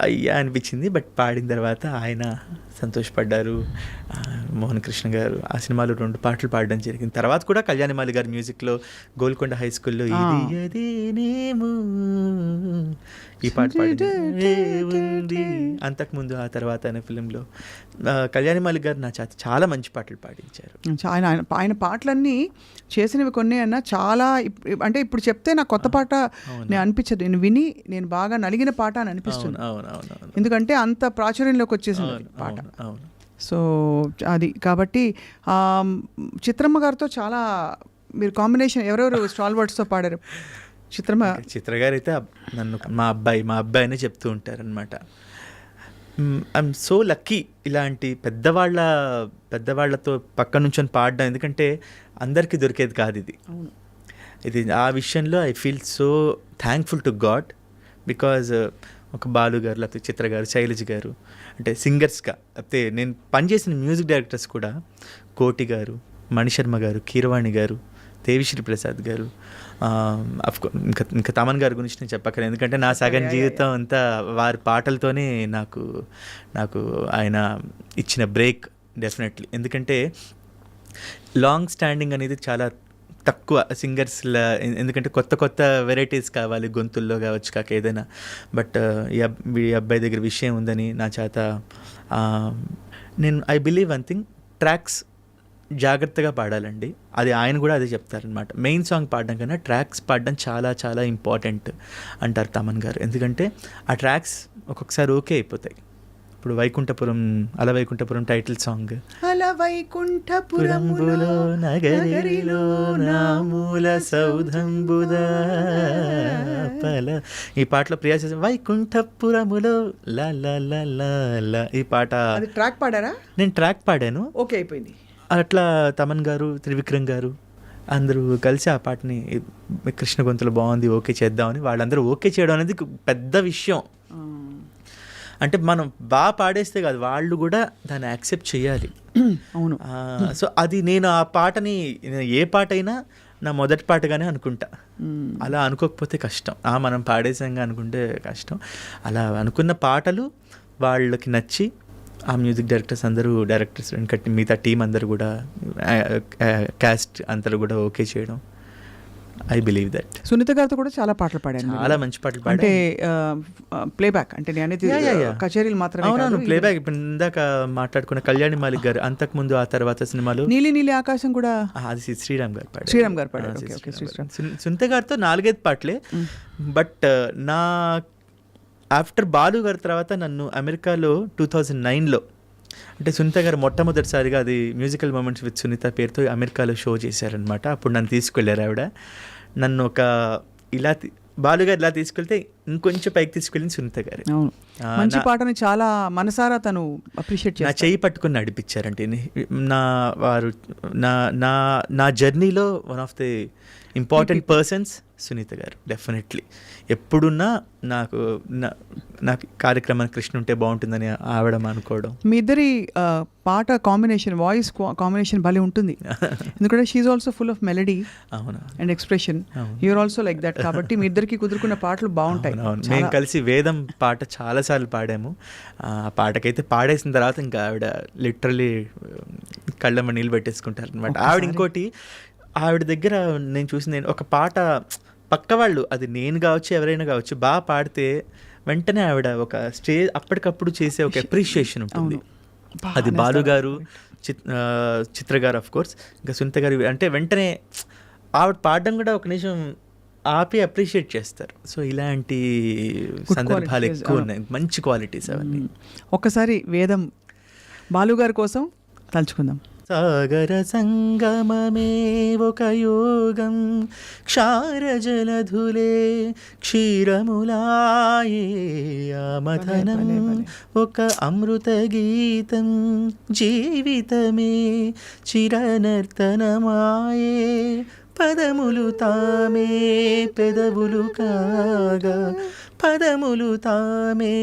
Speaker 2: అయ్యా అనిపించింది. బట్ పాడిన తర్వాత ఆయన సంతోషపడ్డారు. మోహన్ కృష్ణ గారు ఆ సినిమాలో 2 పాటలు పాడడం జరిగింది. తర్వాత కూడా కళ్యాణి మాలి గారి మ్యూజిక్లో గోల్కొండ హై స్కూల్లో ఈ పాట పాడింది. అంతకుముందు ఆ తర్వాత అనే ఫిలింలో కళ్యాణి మాలి గారు నా చేత చాలా మంచి పాటలు పాడించారు.
Speaker 1: ఆయన పాటలన్నీ చేసినవి కొన్ని అన్నా చాలా, అంటే ఇప్పుడు చెప్తే నాకు కొత్త పాట నేను అనిపించదు, నేను విని నేను బాగా నలిగిన పాట అని అనిపిస్తుంది. ఎందుకంటే అంత ప్రాచుర్యంలోకి వచ్చేసింది పాట. సో అది కాబట్టి చిత్రమ్మ గారితో చాలా మీరు కాంబినేషన్ ఎవరెవరు స్టాల్ వర్డ్స్తో పాడారు?
Speaker 2: చిత్ర గారు అయితే నన్ను మా అబ్బాయి అనే చెప్తూ ఉంటారనమాట. ఐఎమ్ సో లక్కీ ఇలాంటి పెద్దవాళ్ళతో పక్క నుంచొని పాడడం. ఎందుకంటే అందరికీ దొరికేది కాదు ఇది. ఆ విషయంలో I feel so thankful to God. Because ఒక బాలు గారు, లేకపోతే చిత్ర గారు, శైలజ గారు అంటే సింగర్స్గా, లేకపోతే నేను పనిచేసిన మ్యూజిక్ డైరెక్టర్స్ కూడా కోటి గారు, మణిశర్మ గారు, కీరవాణి గారు, దేవిశ్రీ ప్రసాద్ గారు, ఇంకా తమన్ గారి గురించి నేను చెప్పక్కర్లేదు. ఎందుకంటే నా సగం జీవితం అంతా వారి పాటలతోనే నాకు ఆయన ఇచ్చిన బ్రేక్ డెఫినెట్లీ. ఎందుకంటే లాంగ్ స్టాండింగ్ అనేది చాలా తక్కువ సింగర్స్లో, ఎందుకంటే కొత్త వెరైటీస్ కావాలి గొంతుల్లో కావచ్చు కాక ఏదైనా. బట్ ఈ అబ్బాయి దగ్గర విషయం ఉందని నా చేత I believe one thing, tracks జాగ్రత్తగా పాడాలండి. అది ఆయన కూడా అదే చెప్తారనమాట. మెయిన్ సాంగ్ పాడడం కన్నా ట్రాక్స్ పాడడం చాలా చాలా ఇంపార్టెంట్ అంటారు తమన్ గారు. ఎందుకంటే ఆ ట్రాక్స్ ఒక్కొక్కసారి ఓకే అయిపోతాయి. ఇప్పుడు వైకుంఠపురం టైటిల్ సాంగ్,
Speaker 1: అలవైకుంఠపురములో
Speaker 2: నగరిలో నామూల సౌధంబుద ఈ పాటలో ప్రియా వైకుంఠపురములో లా ఈ పాట
Speaker 1: ట్రాక్ పాడారా?
Speaker 2: నేను ట్రాక్ పాడాను,
Speaker 1: ఓకే అయిపోయింది.
Speaker 2: అట్లా తమన్ గారు, త్రివిక్రమ్ గారు అందరూ కలిసి ఆ పాటని కృష్ణ గొంతులో బాగుంది ఓకే చేద్దామని వాళ్ళందరూ ఓకే చేయడం అనేది పెద్ద విషయం. అంటే మనం బాగా పాడేస్తే కాదు, వాళ్ళు కూడా దాన్ని యాక్సెప్ట్ చేయాలి.
Speaker 1: అవును.
Speaker 2: సో అది నేను ఆ పాటని ఏ పాట అయినా నా మొదటి పాటగానే అనుకుంటా. అలా అనుకోకపోతే కష్టం. మనం పాడేసాంగా అనుకుంటే కష్టం. అలా అనుకున్న పాటలు వాళ్ళకి నచ్చి ఆ మ్యూజిక్ డైరెక్టర్స్ అందరూ, డైరెక్టర్స్ వెంకట్ మిగతా టీం అందరూ కూడా, క్యాస్ట్ అందరూ కూడా ఓకే చేయడం, ఐ బిలీవ్ దట్.
Speaker 1: సునీత గారితో కూడా చాలా పాటలు పాడాను.
Speaker 2: చాలా మంచి పాటలు
Speaker 1: అంటే
Speaker 2: పాడాను.
Speaker 1: ప్లేబ్యాక్ అంటే నేను అనేది కచేరీలు మాత్రమే.
Speaker 2: అవునవును, ప్లేబ్యాక్. ఇప్పుడు ఇందాక మాట్లాడుకున్న కళ్యాణి మాలిక్ గారు, అంతకుముందు ఆ తర్వాత సినిమాలు
Speaker 1: నీలి నీలి ఆకాశం కూడా
Speaker 2: అది శ్రీరామ్ గారు పాడారు.
Speaker 1: శ్రీరామ్ గారు పాడారు.
Speaker 2: సునీత గారితో 4-5 పాటలే. బట్ నా ఆఫ్టర్ బాలు గారి తర్వాత నన్ను అమెరికాలో 2009లో, అంటే సునీత గారు మొట్టమొదటిసారిగా అది మ్యూజికల్ మూమెంట్స్ విత్ సునీత పేరుతో అమెరికాలో షో చేశారనమాట. అప్పుడు నన్ను తీసుకెళ్ళారు ఆవిడ. నన్ను ఒక ఇలా బాలుగారు ఇలా తీసుకెళ్తే ఇంకొంచెం పైకి తీసుకెళ్ళింది సునీత గారు.
Speaker 1: మంచి పాటని చాలా మనసారా తను అప్రిషియేట్ చేశారు.
Speaker 2: నా చెయ్యి పట్టుకుని నడిపించారంటే వారు నా జర్నీలో one of the important persons Sunitha గారు. డెఫినెట్లీ ఎప్పుడున్నా నాకు కార్యక్రమానికి కృష్ణ ఉంటే బాగుంటుందని ఆవిడ అనుకోవడం.
Speaker 1: మీ ఇద్దరి పాట కాంబినేషన్, వాయిస్ కాంబినేషన్ భలే ఉంటుంది. ఎందుకంటే she's also full of melody and expression. You're also like that. కాబట్టి మీ ఇద్దరికి కుదురుకున్న పాటలు బాగుంటాయి.
Speaker 2: మేము కలిసి వేదం పాట చాలాసార్లు పాడాము. ఆ పాటకైతే పాడేసిన తర్వాత ఇంకా ఆవిడ లిటరలీ కళ్ళమ్మ నీళ్ళు పెట్టేసుకుంటారు అనమాట. ఆవిడ ఇంకోటి, ఆవిడ దగ్గర నేను చూసింది ఒక పాట పక్క వాళ్ళు, అది నేను కావచ్చు ఎవరైనా కావచ్చు, బాగా పాడితే వెంటనే ఆవిడ ఒక అప్పటికప్పుడు చేసే ఒక అప్రిషియేషన్ ఉంటుంది. అది బాలు గారు, చిత్ర గారు ఆఫ్ కోర్స్, ఇంకా సునీత గారు అంటే వెంటనే ఆవిడ పాడడం కూడా ఒక నిమిషం ఆపి అప్రిషియేట్ చేస్తారు. సో ఇలాంటి సందర్భాలు ఎక్కువ ఉన్నాయి, మంచి క్వాలిటీస్ అవన్నీ.
Speaker 1: ఒక్కసారి వేదం బాలుగారి కోసం తలుచుకుందాం.
Speaker 2: సాగర సంగమమే ఒక యోగం, క్షారజలధులే క్షీరములాయే, ఆమథనం ఒక అమృత గీతం, జీవితమే చిరనర్తనమాయే, పదములు తామే పెదవులు కాగా, పదములు తామే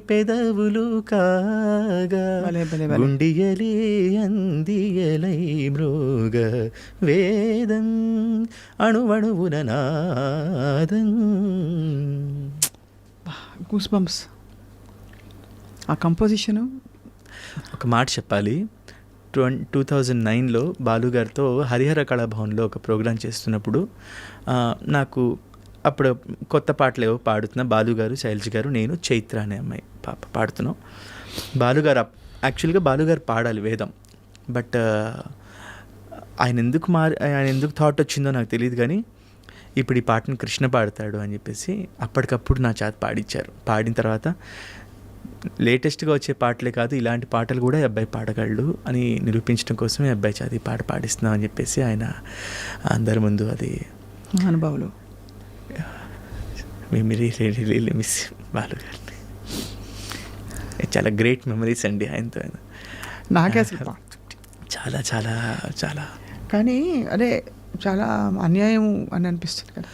Speaker 2: పెదవులు కాగా, గుండియలే అందియలై మృగ వేదం, అణువణువున నాదం.
Speaker 1: Goose bumps. ఆ కంపోజిషను.
Speaker 2: ఒక మాట చెప్పాలి, 2009లో బాలుగారితో హరిహర కళాభవన్లో ఒక ప్రోగ్రాం చేస్తున్నప్పుడు నాకు అప్పుడు కొత్త పాటలు ఏవో పాడుతున్నా. బాలుగారు, శైలజ గారు, నేను, చైత్ర అనే అమ్మాయి పాప పాడుతున్నాం. బాలుగారు యాక్చువల్గా బాలుగారు పాడాలి వేదం, బట్ ఆయన ఎందుకు థాట్ వచ్చిందో నాకు తెలియదు, కానీ ఇప్పుడు ఈ పాటను కృష్ణ పాడతాడు అని చెప్పేసి అప్పటికప్పుడు నా చేత పాడించారు. పాడిన తర్వాత లేటెస్ట్గా వచ్చే పాటలే కాదు, ఇలాంటి పాటలు కూడా ఈ అబ్బాయి పాడగలడు అని నిరూపించడం కోసమే అబ్బాయి చదివి పాడిస్తున్నాం అని చెప్పేసి ఆయన అందరి ముందు అది
Speaker 1: అనుభవాలు.
Speaker 2: మెమరీ మిస్ బాలుగారిని. చాలా గ్రేట్ మెమరీస్ అండి ఆయనతో.
Speaker 1: నాకే అసలు
Speaker 2: చాలా చాలా చాలా,
Speaker 1: కానీ అదే చాలా అన్యాయం అని అనిపిస్తుంది కదా.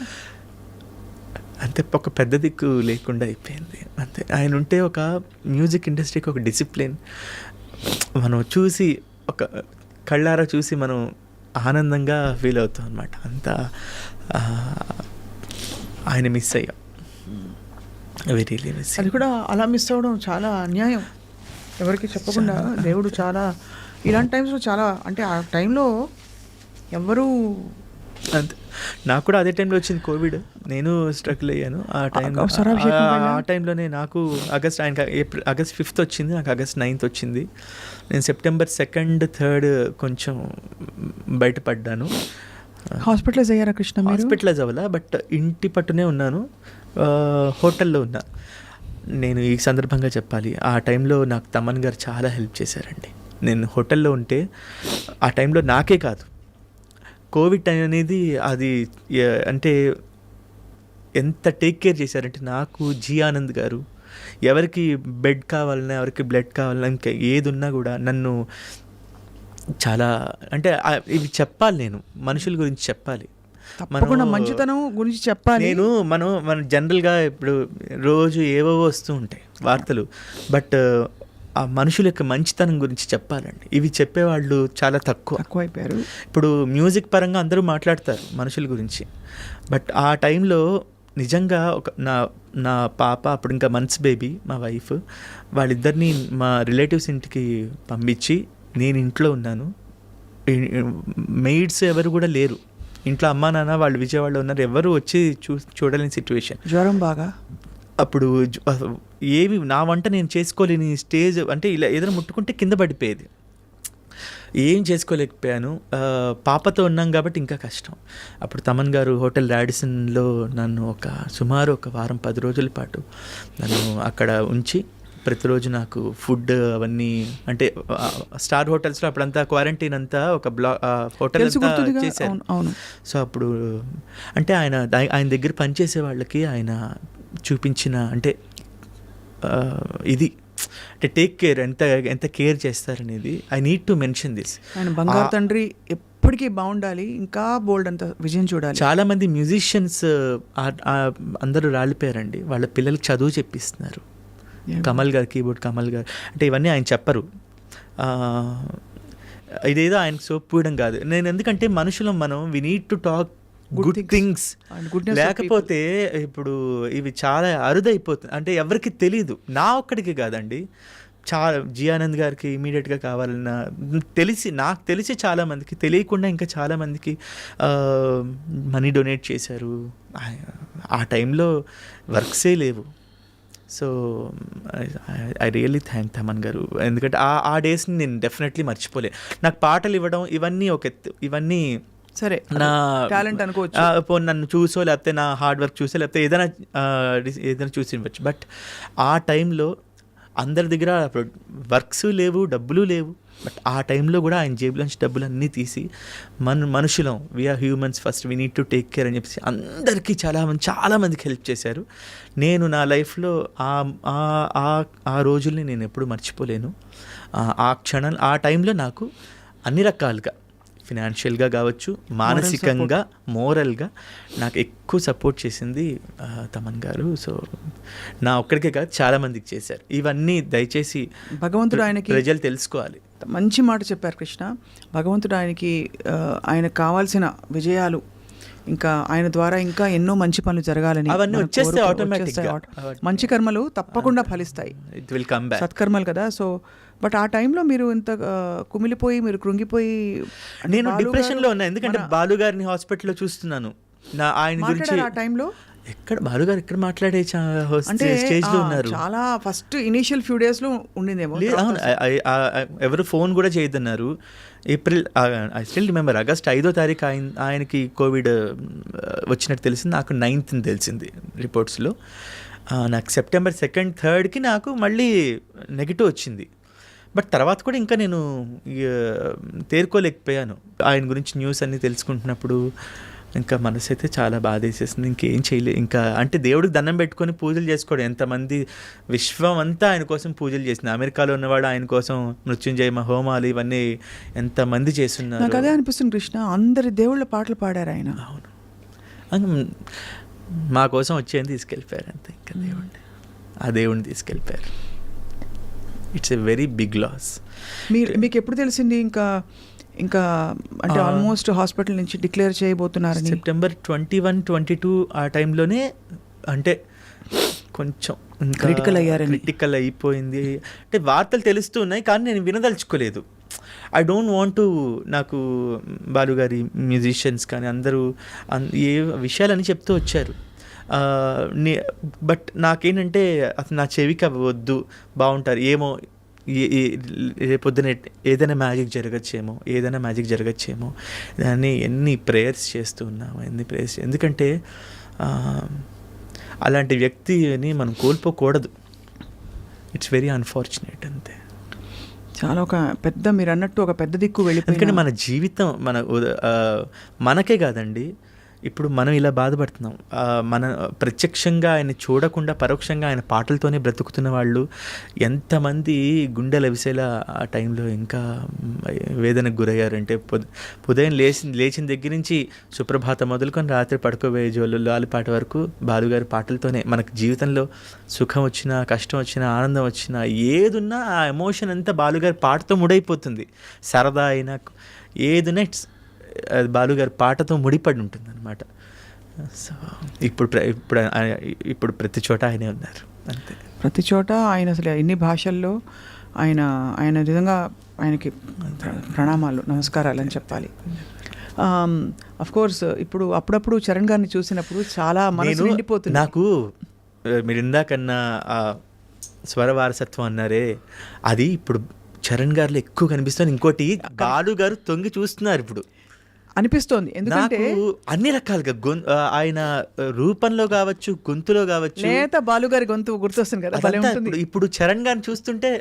Speaker 2: అంతే, ఒక పెద్ద దిక్కు లేకుండా అయిపోయింది అంతే. ఆయన ఉంటే ఒక మ్యూజిక్ ఇండస్ట్రీకి ఒక డిసిప్లిన్ మనం చూసి, ఒక కళ్ళారా చూసి మనం ఆనందంగా ఫీల్ అవుతాం అనమాట. అంతా ఆయన మిస్ అయ్యాం, వెరీ మిస్.
Speaker 1: అది కూడా అలా మిస్ అవ్వడం చాలా అన్యాయం. ఎవరికి చెప్పకుండా దేవుడు చాలా ఇలాంటి టైమ్స్లో చాలా, అంటే ఆ టైంలో ఎవరు,
Speaker 2: అంతే. నాకు కూడా అదే టైంలో వచ్చింది కోవిడ్, నేను స్ట్రగుల్ అయ్యాను ఆ టైంలోనే. నాకు ఆగస్ట్ 5th వచ్చింది, నాకు ఆగస్ట్ 9th వచ్చింది. నేను సెప్టెంబర్ 2nd 3rd కొంచెం బయటపడ్డాను.
Speaker 1: హాస్పిటలైజ్ అయ్యారా కృష్ణ?
Speaker 2: హాస్పిటలైజ్ అవ్వాలా, బట్ ఇంటి పట్టునే ఉన్నాను, హోటల్లో ఉన్నా. నేను ఈ సందర్భంగా చెప్పాలి, ఆ టైంలో నాకు తమన్ గారు చాలా హెల్ప్ చేశారండి. నేను హోటల్లో ఉంటే ఆ టైంలో నాకే కాదు, కోవిడ్ టైం అనేది అది అంటే ఎంత టేక్ కేర్ చేశారంటే, నాకు జీ ఆనంద్ గారు ఎవరికి బెడ్ కావాలన్నా, ఎవరికి బ్లడ్ కావాలన్నా, ఇంకా ఏది ఉన్నా కూడా నన్ను చాలా, అంటే ఇవి చెప్పాలి, నేను మనుషుల గురించి చెప్పాలి,
Speaker 1: తప్పకుండా మంచితనం గురించి చెప్పాలి.
Speaker 2: మన జనరల్గా ఇప్పుడు రోజు ఏవో వస్తూ ఉంటాయి వార్తలు, బట్ ఆ మనుషుల యొక్క మంచితనం గురించి చెప్పాలండి. ఇవి చెప్పేవాళ్ళు చాలా
Speaker 1: తక్కువైపోయారు.
Speaker 2: ఇప్పుడు మ్యూజిక్ పరంగా అందరూ మాట్లాడతారు మనుషుల గురించి, బట్ ఆ టైంలో నిజంగా నా పాప అప్పుడు ఇంకా మంత్స్ బేబీ, మా వైఫ్, వాళ్ళిద్దరిని మా రిలేటివ్స్ ఇంటికి పంపించి నేను ఇంట్లో ఉన్నాను. మెయిడ్స్ ఎవరు కూడా లేరు ఇంట్లో, అమ్మా నాన్న వాళ్ళు విజయవాడలో ఉన్నారు, ఎవరు వచ్చి చూడలేని సిచ్యువేషన్.
Speaker 1: జ్వరం బాగా,
Speaker 2: అప్పుడు ఏమి నా వంట నేను చేసుకోలేని స్టేజ్, అంటే ఇలా ఏదైనా ముట్టుకుంటే కింద పడిపోయేది, ఏం చేసుకోలేకపోయాను. పాపతో ఉన్నాం కాబట్టి ఇంకా కష్టం. అప్పుడు తమన్ గారు హోటల్ రాడిసన్లో నన్ను సుమారు ఒక వారం 10 రోజుల పాటు నన్ను అక్కడ ఉంచి ప్రతిరోజు నాకు ఫుడ్ అవన్నీ, అంటే స్టార్ హోటల్స్లో అప్పుడంతా క్వారంటైన్ అంతా ఒక హోటల్ చేశారు. సో అప్పుడు అంటే ఆయన దగ్గర పనిచేసే వాళ్ళకి ఆయన చూపించిన అంటే ఇది అంటే టేక్ కేర్, ఎంత కేర్ చేస్తారనేది I need to mention this.
Speaker 1: ఆయన బంగారు తండ్రి ఎప్పటికీ బాగుండాలి, ఇంకా బోల్డ్ అంత విజయం చూడాలి.
Speaker 2: చాలామంది మ్యూజిషియన్స్ అందరూ రాలిపోయారండి, వాళ్ళ పిల్లలకి చదువు చెప్పిస్తున్నారు. కమల్ గారు, కీబోర్డ్ కమల్ గారు, అంటే ఇవన్నీ ఆయన చెప్పరు. ఇదేదో ఆయనకు సోపుయడం కాదు. నేను ఎందుకంటే మనుషులం మనం, we need to talk good things. లేకపోతే ఇప్పుడు ఇవి చాలా అరుదైపోతుంది, అంటే ఎవరికి తెలీదు, నా ఒక్కడికి కాదండి, చాలా జి ఆనంద్ గారికి ఇమీడియట్గా కావాలన్న నాకు తెలిసి చాలామందికి తెలియకుండా ఇంకా చాలామందికి మనీ డొనేట్ చేశారు. ఆ టైంలో వర్క్సే లేవు. So I really thank Thaman గారు, ఎందుకంటే ఆ డేస్ని నేను డెఫినెట్లీ మర్చిపోలే. నాకు పాటలు ఇవ్వడం ఇవన్నీ ఒక ఎత్తు, ఇవన్నీ
Speaker 1: సరే నా టాలెంట్ అనుకోవచ్చు,
Speaker 2: నన్ను చూసో లేకపోతే నా హార్డ్ వర్క్ చూసో లేకపోతే ఏదైనా చూసి ఇవ్వచ్చు. బట్ ఆ టైంలో అందరి దగ్గర వర్క్స్ లేవు, డబ్బులు లేవు, బట్ ఆ టైంలో కూడా ఆయన జేబులోంచి డబ్బులు అన్నీ తీసి మనుషులం, we're humans first, we need to take care అని చెప్పేసి అందరికీ చాలామందికి హెల్ప్ చేశారు. నేను నా లైఫ్లో ఆ రోజుల్ని నేను ఎప్పుడు మర్చిపోలేను. ఆ టైంలో నాకు అన్ని రకాలుగా ఫినాన్షియల్గా కావచ్చు, మానసికంగా, మోరల్గా నాకు ఎక్కువ సపోర్ట్ చేసింది తమన్ గారు. సో నా ఒక్కడికే కాదు, చాలామందికి చేశారు. ఇవన్నీ దయచేసి
Speaker 1: భగవంతుడు ఆయనకి
Speaker 2: ప్రజలు తెలుసుకోవాలి.
Speaker 1: మంచి మాట చెప్పారు కృష్ణ. భగవంతుడు ఆయనకు కావాల్సిన విజయాలు, ఇంకా ఆయన ద్వారా ఇంకా ఎన్నో మంచి పనులు జరగాలని,
Speaker 2: అవన్నీ వచ్చేస్తే ఆటోమేటిక్గా
Speaker 1: మంచి కర్మలు తప్పకుండా ఫలిస్తాయి,
Speaker 2: ఇట్ విల్ కమ్ బ్యాక్,
Speaker 1: సత్కర్మలు కదా. సో బట్ ఆ టైంలో మీరు ఇంత కుమిలిపోయి, మీరు కృంగిపోయి,
Speaker 2: నేను డిప్రెషన్లో ఉన్నా, ఎందుకంటే బాలు గారిని హాస్పిటల్లో చూస్తున్నాను. ఆయన గురించి
Speaker 1: ఆ టైంలో
Speaker 2: ఎక్కడ బాలుగారు ఎక్కడ మాట్లాడే స్టేజ్లో ఉన్నారు.
Speaker 1: చాలా ఫస్ట్ ఇనీషియల్ ఫ్యూ డేస్లో ఉండిందేమో.
Speaker 2: ఎవరు ఫోన్ కూడా చేయొద్దన్నారు. April, I still remember, August 5వ తారీఖు ఆయనకి కోవిడ్ వచ్చినట్టు తెలిసింది. నాకు 9th తెలిసింది రిపోర్ట్స్లో. నాకు సెప్టెంబర్ 2nd, 3rdకి నాకు మళ్ళీ నెగిటివ్ వచ్చింది. బట్ తర్వాత కూడా ఇంకా నేను తేరుకోలేకపోయాను. ఆయన గురించి న్యూస్ అన్నీ తెలుసుకుంటున్నప్పుడు ఇంకా మనసు అయితే చాలా బాధ వేసేసింది. ఇంకేం చేయలేదు. ఇంకా అంటే దేవుడికి దండం పెట్టుకొని పూజలు చేసుకోవడం. ఎంతమంది విశ్వం అంతా ఆయన కోసం పూజలు చేసింది. అమెరికాలో ఉన్నవాడు ఆయన కోసం మృత్యుంజయ హోమాలు ఇవన్నీ ఎంతమంది చేస్తున్నారు.
Speaker 1: నాకు అదే అనిపిస్తుంది కృష్ణ, అందరి దేవుళ్ళ పాటలు పాడారు ఆయన.
Speaker 2: అవును, మా కోసం వచ్చేది తీసుకెళ్ళిపోయారు అంతే. ఇంకా దేవుడిని తీసుకెళ్ళిపోయారు. It's a very big loss.
Speaker 1: మీకు ఎప్పుడు తెలిసింది ఇంకా అంటే ఆల్మోస్ట్ హాస్పిటల్ నుంచి డిక్లేర్ చేయబోతున్నారని?
Speaker 2: సెప్టెంబర్ 21, 22 ఆ టైంలోనే, అంటే కొంచెం క్రిటికల్ అయిపోయింది. అంటే వార్తలు తెలుస్తున్నాయి కానీ నేను వినదలుచుకోలేదు. ఐ డోంట్ వాంట్ టు, నాకు బాలుగారి మ్యూజిషియన్స్ కానీ అందరూ ఏ విషయాలని చెప్తూ వచ్చారు. బట్ నాకేంటంటే అసలు నా చెవికి వద్దు, బాగుంటారు ఏమో, రేపొద్దున ఏదైనా మ్యాజిక్ జరగచ్చేమో దాన్ని ఎన్ని ప్రేయర్స్ చేస్తూ ఉన్నాము, ఎందుకంటే అలాంటి వ్యక్తిని మనం కోల్పోకూడదు. ఇట్స్ వెరీ అన్ఫార్చునేట్ అంతే.
Speaker 1: చాలా మీరు అన్నట్టు ఒక పెద్ద దిక్కు వెళ్ళిపోయింది.
Speaker 2: ఎందుకంటే మన జీవితం మనకే కాదండి, ఇప్పుడు మనం ఇలా బాధపడుతున్నాం. మన ప్రత్యక్షంగా ఆయన చూడకుండా పరోక్షంగా ఆయన పాటలతోనే బ్రతుకుతున్న వాళ్ళు ఎంతమంది గుండెలు అవిసేలా ఆ టైంలో ఇంకా వేదనకు గురయ్యారంటే ఉదయం లేచిన దగ్గర నుంచి సుప్రభాతం మొదలుకొని రాత్రి పడుకోబోయే జోళ్ళు లాలిపాట వరకు బాలుగారి పాటలతోనే మనకు జీవితంలో సుఖం వచ్చినా కష్టం వచ్చినా ఆనందం వచ్చినా ఏదున్నా ఆ ఎమోషన్ అంతా బాలుగారి పాటతో ముడైపోతుంది. సరదా అయినా ఏదున్నా బాలుగారి పాటతో ముడిపడి ఉంటుంది అనమాట. సో ఇప్పుడు ప్రతి చోట ఆయనే ఉన్నారు అంతే.
Speaker 1: ప్రతి చోట ఆయన అసలు ఎన్ని భాషల్లో ఆయన నిజంగా ఆయనకి ప్రణామాలు, నమస్కారాలు అని చెప్పాలి. కోర్స్ ఇప్పుడు అప్పుడప్పుడు చరణ్ గారిని చూసినప్పుడు చాలా మనసు నిండిపోతుంది
Speaker 2: నాకు. మీరు ఇందాకన్నా స్వర వారసత్వం అన్నారే, అది ఇప్పుడు చరణ్ గారిలో ఎక్కువ కనిపిస్తుంది. ఇంకోటి బాలు గారు తొంగి చూస్తున్నారు ఇప్పుడు
Speaker 1: అనిపిస్తోంది. ఎందుకంటే
Speaker 2: అన్ని రకాలుగా ఆయన రూపంలో కావచ్చు, గొంతులో కావచ్చు,
Speaker 1: నేత బాలుగారి గొంతు గుర్తొస్తుంది కదా.
Speaker 2: ఇప్పుడు చరణ్ గారిని చూస్తుంటే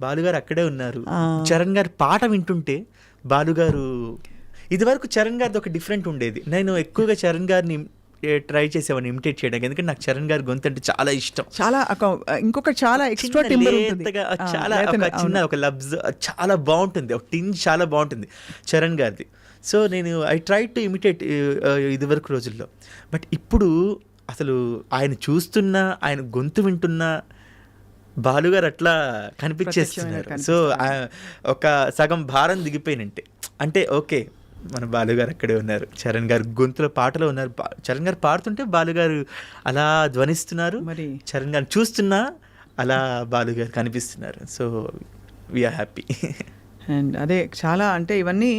Speaker 2: బాలుగారు అక్కడే ఉన్నారు. చరణ్ గారి పాట వింటుంటే బాలుగారు, ఇదివరకు చరణ్ గారిది ఒక డిఫరెంట్ ఉండేది. నేను ఎక్కువగా చరణ్ గారిని ట్రై చేసేవాడిని ఇమిటేట్ చేయడానికి, ఎందుకంటే నాకు చరణ్ గారి గొంతు అంటే చాలా ఇష్టం.
Speaker 1: చాలా ఇంకొక చాలా ఎక్స్ట్రా
Speaker 2: చాలా చిన్న ఒక లబ్జ్ చాలా బాగుంటుంది, ఒక టింజ్ చాలా బాగుంటుంది చరణ్ గారిది. సో నేను ఐ ట్రై టు ఇమిటేట్ ఇదివరకు రోజుల్లో. బట్ ఇప్పుడు అసలు ఆయన చూస్తున్నా, ఆయన గొంతు వింటున్నా బాలుగారు అట్లా కనిపించేస్తున్నారు. సో ఒక సగం భారం దిగిపోయినంటే, అంటే ఓకే మన బాలుగారు అక్కడే ఉన్నారు, చరణ్ గారు గొంతులో పాటలో ఉన్నారు, చరణ్ గారు పాడుతుంటే బాలుగారు అలా ధ్వనిస్తున్నారు,
Speaker 1: మరి
Speaker 2: చరణ్ గారు చూస్తున్నా అలా బాలుగారు కనిపిస్తున్నారు. So we are happy.
Speaker 1: అండ్ అదే చాలా, అంటే ఇవన్నీ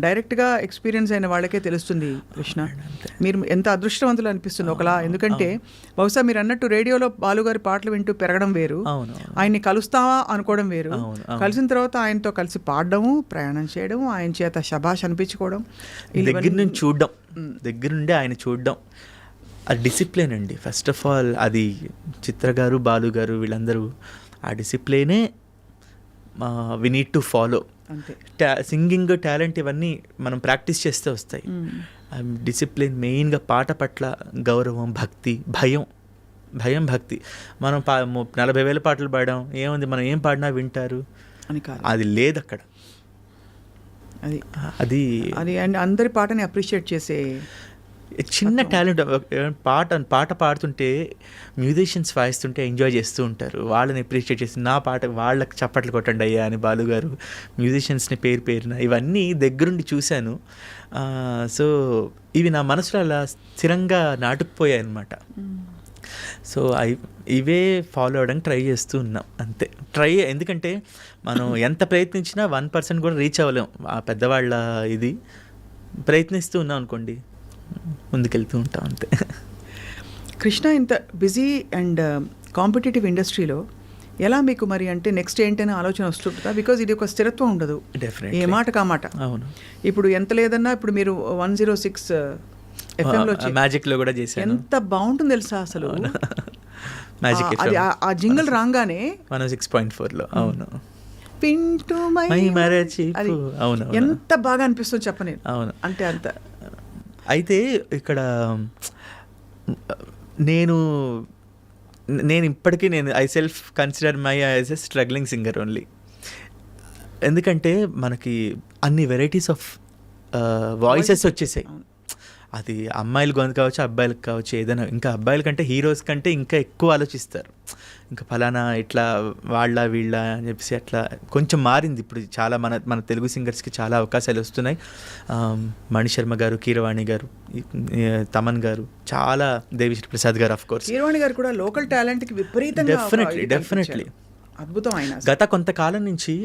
Speaker 1: డైరెక్ట్గా ఎక్స్పీరియన్స్ అయిన వాళ్ళకే తెలుస్తుంది కృష్ణ. మీరు ఎంత అదృష్టవంతులు అనిపిస్తుంది ఒకలా. ఎందుకంటే బహుశా మీరు అన్నట్టు రేడియోలో బాలుగారి పాటలు వింటూ పెరగడం వేరు, ఆయన్ని కలుస్తావా అనుకోవడం వేరు, కలిసిన తర్వాత ఆయనతో కలిసి పాడడము, ప్రయాణం చేయడం, ఆయన చేత శభాష్ అనిపించుకోవడం,
Speaker 2: దగ్గర నుంచి చూడడం, దగ్గర నుండి ఆయన చూడడం, అది డిసిప్లిన్ అండి. ఫస్ట్ ఆఫ్ ఆల్ అది చిత్ర గారు, బాలు గారు వీళ్ళందరూ ఆ డిసిప్లినే we need to follow. Singing talent ఇవన్నీ మనం ప్రాక్టీస్ చేస్తే వస్తాయి. డిసిప్లిన్ మెయిన్గా, పాట పట్ల గౌరవం, భక్తి, భయం భక్తి. మనం 40,000 పాటలు పాడాం, ఏముంది మనం ఏం పాడినా వింటారు
Speaker 1: అని,
Speaker 2: అది లేదు అక్కడ. అది
Speaker 1: అండ్ అందరి పాటని అప్రిషియేట్ చేసే
Speaker 2: చిన్న టాలెంట్. పాట పాడుతుంటే మ్యూజిషియన్స్ వాయిస్తుంటే ఎంజాయ్ చేస్తూ ఉంటారు, వాళ్ళని అప్రిషియేట్ చేసి నా పాట వాళ్ళకి చప్పట్లు కొట్టండి అయ్యా అని బాలుగారు మ్యూజిషియన్స్ని పేరున ఇవన్నీ దగ్గరుండి చూశాను. సో ఇవి నా మనసులో అలా స్థిరంగా నాటుకుపోయాయి అన్నమాట. సో ఇవే ఫాలో అవ్వడానికి ట్రై చేస్తూ ఉన్నాం అంతే. ఎందుకంటే మనం ఎంత ప్రయత్నించినా 1% కూడా రీచ్ అవ్వలేం. ఆ పెద్దవాళ్ళ ఇది ప్రయత్నిస్తూ ఉన్నాం అనుకోండి, ముందుకెళ్తూ ఉంటాం అంతే.
Speaker 1: కృష్ణ, ఇంత బిజీ అండ్ కాంపిటేటివ్ ఇండస్ట్రీలో ఎలా మీకు మరి అంటే నెక్స్ట్ ఏంటనే ఆలోచన వస్తుంటుందా? బికాజ్ ఇది ఒక స్థిరత్వం ఉండదు, ఏ మాట కామాట.
Speaker 2: అవును,
Speaker 1: ఇప్పుడు ఎంత లేదన్నా ఇప్పుడు మీరు 106 FM
Speaker 2: మ్యాజిక్లో కూడా చేశాను.
Speaker 1: ఎంత బాగుంటుంది తెలుసా అసలు మ్యాజిక్. అది ఆ జింగిల్ రాగానే
Speaker 2: 106.4లో అవును
Speaker 1: పింటూ
Speaker 2: అవును,
Speaker 1: ఎంత బాగా అనిపిస్తుంది చెప్పని.
Speaker 2: అవును,
Speaker 1: అంటే అంత.
Speaker 2: అయితే ఇక్కడ నేను ఇప్పటికీ I self consider my as a struggling singer only. ఎందుకంటే మనకి అన్ని వెరైటీస్ ఆఫ్ వాయిసెస్ వచ్చేసాయి. అది అమ్మాయిల గొంతు కావచ్చు, అబ్బాయిలకు కావచ్చు, ఏదైనా. ఇంకా అబ్బాయిల కంటే హీరోస్ కంటే ఇంకా ఎక్కువ ఆలోచిస్తారు, ఇంకా ఫలానా ఇట్లా వాళ్ళ వీళ్ళ అని చెప్పేసి అట్లా కొంచెం మారింది ఇప్పుడు. చాలా మన తెలుగు సింగర్స్కి చాలా అవకాశాలు వస్తున్నాయి. మణిశర్మ గారు, కీరవాణి గారు, తమన్ గారు, చాలా దేవిశ్రీ ప్రసాద్ గారు, ఆఫ్ కోర్స్
Speaker 1: కీరవాణి గారు కూడా లోకల్ టాలెంట్కి విపరీతంగా
Speaker 2: డెఫినెట్లీ
Speaker 1: అద్భుతం. ఆయన
Speaker 2: గత కొంతకాలం నుంచి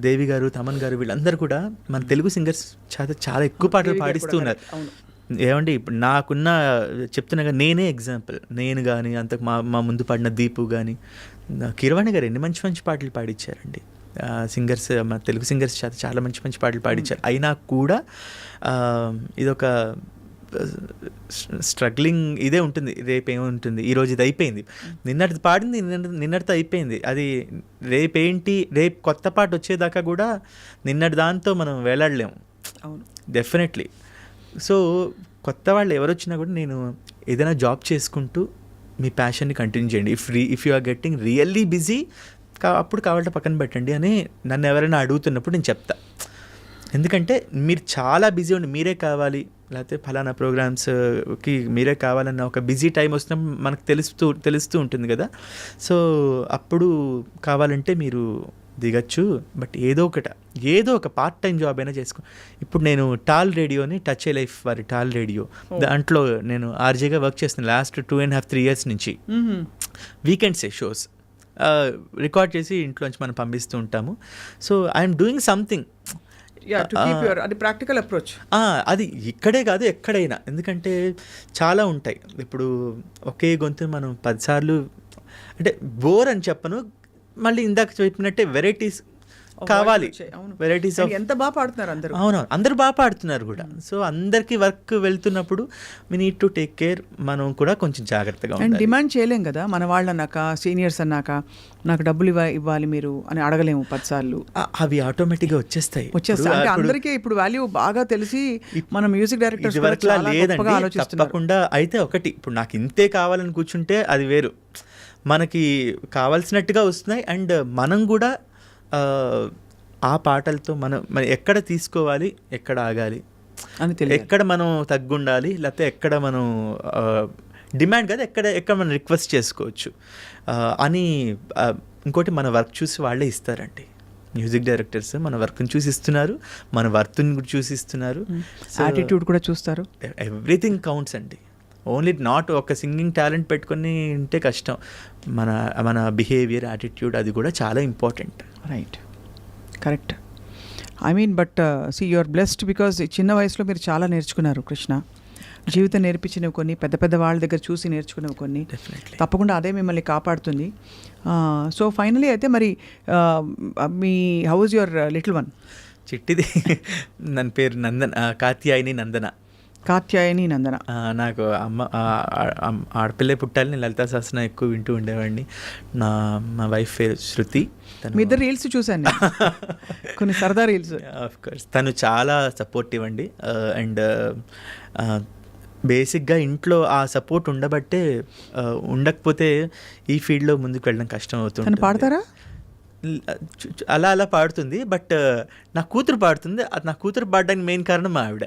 Speaker 2: దేవి గారు, తమన్ గారు వీళ్ళందరూ కూడా మన తెలుగు సింగర్స్ చాలా ఎక్కువ పాటలు పాడిస్తూ ఉన్నారు. ఏమండి ఇప్పుడు నాకున్న చెప్తున్నా, నేనే ఎగ్జాంపుల్. నేను కానీ అంతకు మా ముందు పాడిన దీపు కానీ, కీరవాణి గారు ఎన్ని మంచి మంచి పాటలు పాడించారండి. సింగర్స్, మన తెలుగు సింగర్స్ చాలా మంచి మంచి పాటలు పాడించారు. అయినా కూడా ఇదొక స్ట్రగ్లింగ్ ఇదే ఉంటుంది. రేపు ఏముంటుంది, ఈరోజు ఇది అయిపోయింది, నిన్నటిది పాడింది నిన్నటితో అయిపోయింది. అది రేపు కొత్త పాట వచ్చేదాకా కూడా నిన్నటి దాంతో మనం వేలాడలేము.
Speaker 1: అవును,
Speaker 2: డెఫినెట్లీ. సో కొత్త వాళ్ళు ఎవరు వచ్చినా కూడా నేను ఏదైనా జాబ్ చేసుకుంటూ మీ ప్యాషన్ని కంటిన్యూ చేయండి. If you are getting really busy అప్పుడు కావాలంటే పక్కన పెట్టండి అని నన్ను ఎవరైనా అడుగుతున్నప్పుడు నేను చెప్తా. ఎందుకంటే మీరు చాలా బిజీ ఉండి మీరే కావాలి, లేకపోతే ఫలానా ప్రోగ్రామ్స్కి మీరే కావాలన్న ఒక బిజీ టైం వస్తున్నప్పుడు మనకు తెలుస్తూ ఉంటుంది కదా. సో అప్పుడు కావాలంటే మీరు దిగచ్చు. బట్ ఏదో ఒక పార్ట్ టైం జాబ్ అయినా చేసుకో. ఇప్పుడు నేను టాల్ రేడియోని టచ్ ఏ లైఫ్ వారి టాల్ రేడియో దాంట్లో నేను ఆర్జేగా వర్క్ చేస్తున్నాను లాస్ట్ 2.5-3 years నుంచి. వీకెండ్సే షోస్ రికార్డ్ చేసి ఇంట్లోంచి మనం పంపిస్తూ ఉంటాము. So I'm doing something.
Speaker 1: అది ప్రాక్టికల్ అప్రోచ్.
Speaker 2: అది ఇక్కడే కాదు ఎక్కడైనా, ఎందుకంటే చాలా ఉంటాయి. ఇప్పుడు ఒకే గొంతు మనం 10 సార్లు అంటే బోర్ అని చెప్పను, మళ్ళీ ఇందాక చెప్పినట్టే వెరైటీస్ కావాలి. వెరైటీస్
Speaker 1: ఎంత బాగా పాడుతున్నారు అందరూ.
Speaker 2: అవునవును, అందరూ బాగా పాడుతున్నారు కూడా. సో అందరికీ వర్క్ వెళ్తున్నప్పుడు we need to take care. మనం కూడా కొంచెం జాగ్రత్తగా
Speaker 1: అండ్ డిమాండ్ చేయలేం కదా, మన వాళ్ళు అన్నాక, సీనియర్స్ అన్నాక నాకు డబ్బులు ఇవ్వాలి మీరు అని అడగలేము 10 సార్లు.
Speaker 2: అవి ఆటోమేటిక్గా వచ్చేస్తాయి.
Speaker 1: అంటే అందరికీ ఇప్పుడు వాల్యూ బాగా తెలిసి మన మ్యూజిక్ డైరెక్టర్స్
Speaker 2: లేదండి తప్పకుండా. అయితే ఒకటి, ఇప్పుడు నాకు ఇంతే కావాలని కూర్చుంటే అది వేరు, మనకి కావాల్సినట్టుగా వస్తున్నాయి. అండ్ మనం కూడా ఆ పాటలతో మనం ఎక్కడ తీసుకోవాలి, ఎక్కడ ఆగాలి
Speaker 1: అని తెలియదు,
Speaker 2: ఎక్కడ మనం తగ్గుండాలి, లేకపోతే ఎక్కడ మనం డిమాండ్ కదా, ఎక్కడ మనం రిక్వెస్ట్ చేసుకోవచ్చు అని. ఇంకోటి మన వర్క్ చూసి వాళ్ళే ఇస్తారండి. మ్యూజిక్ డైరెక్టర్స్ మన వర్క్ని చూసి ఇస్తున్నారు, మన వర్క్ని కూడా చూసి ఇస్తున్నారు,
Speaker 1: యాటిట్యూడ్ కూడా చూస్తారు.
Speaker 2: ఎవ్రీథింగ్ కౌంట్స్ అండి. ఓన్లీ నాట్ ఒక సింగింగ్ టాలెంట్ పెట్టుకొని ఉంటే కష్టం. మన బిహేవియర్, యాటిట్యూడ్ అది కూడా చాలా important.
Speaker 1: Right, correct. I mean but see you are blessed because చిన్న వయసులో మీరు చాలా నేర్చుకున్నారు కృష్ణ. జీవితం నేర్పించినవి కొన్ని, పెద్ద పెద్ద వాళ్ళ దగ్గర చూసి నేర్చుకునేవి కొన్ని. తప్పకుండా అదే మిమ్మల్ని కాపాడుతుంది. సో ఫైనలీ అయితే మరి మీ how is your little one?
Speaker 2: చిట్టిది ನನ್ನ పేరు కాత్యాయని నందన. నాకు ఆడపిల్లే పుట్టాలి. నేను లలితా సహస్రనామం ఎక్కువ వింటూ ఉండేవాడిని. మా వైఫ్ పేరు శృతి.
Speaker 1: మీ ఇద్దరు రీల్స్ చూశాను, కొన్ని సరదా రీల్స్.
Speaker 2: ఆఫ్ కోర్స్ తను చాలా సపోర్టివ్ అండి. అండ్ బేసిక్గా ఇంట్లో ఆ సపోర్ట్ ఉండకపోతే ఈ ఫీల్డ్లో ముందుకు వెళ్ళడం కష్టం అవుతుంది.
Speaker 1: పాడతారా?
Speaker 2: అలా పాడుతుంది. బట్ నా కూతురు పాడుతుంది. నా కూతురు పాడడానికి మెయిన్ కారణం మా ఆవిడ.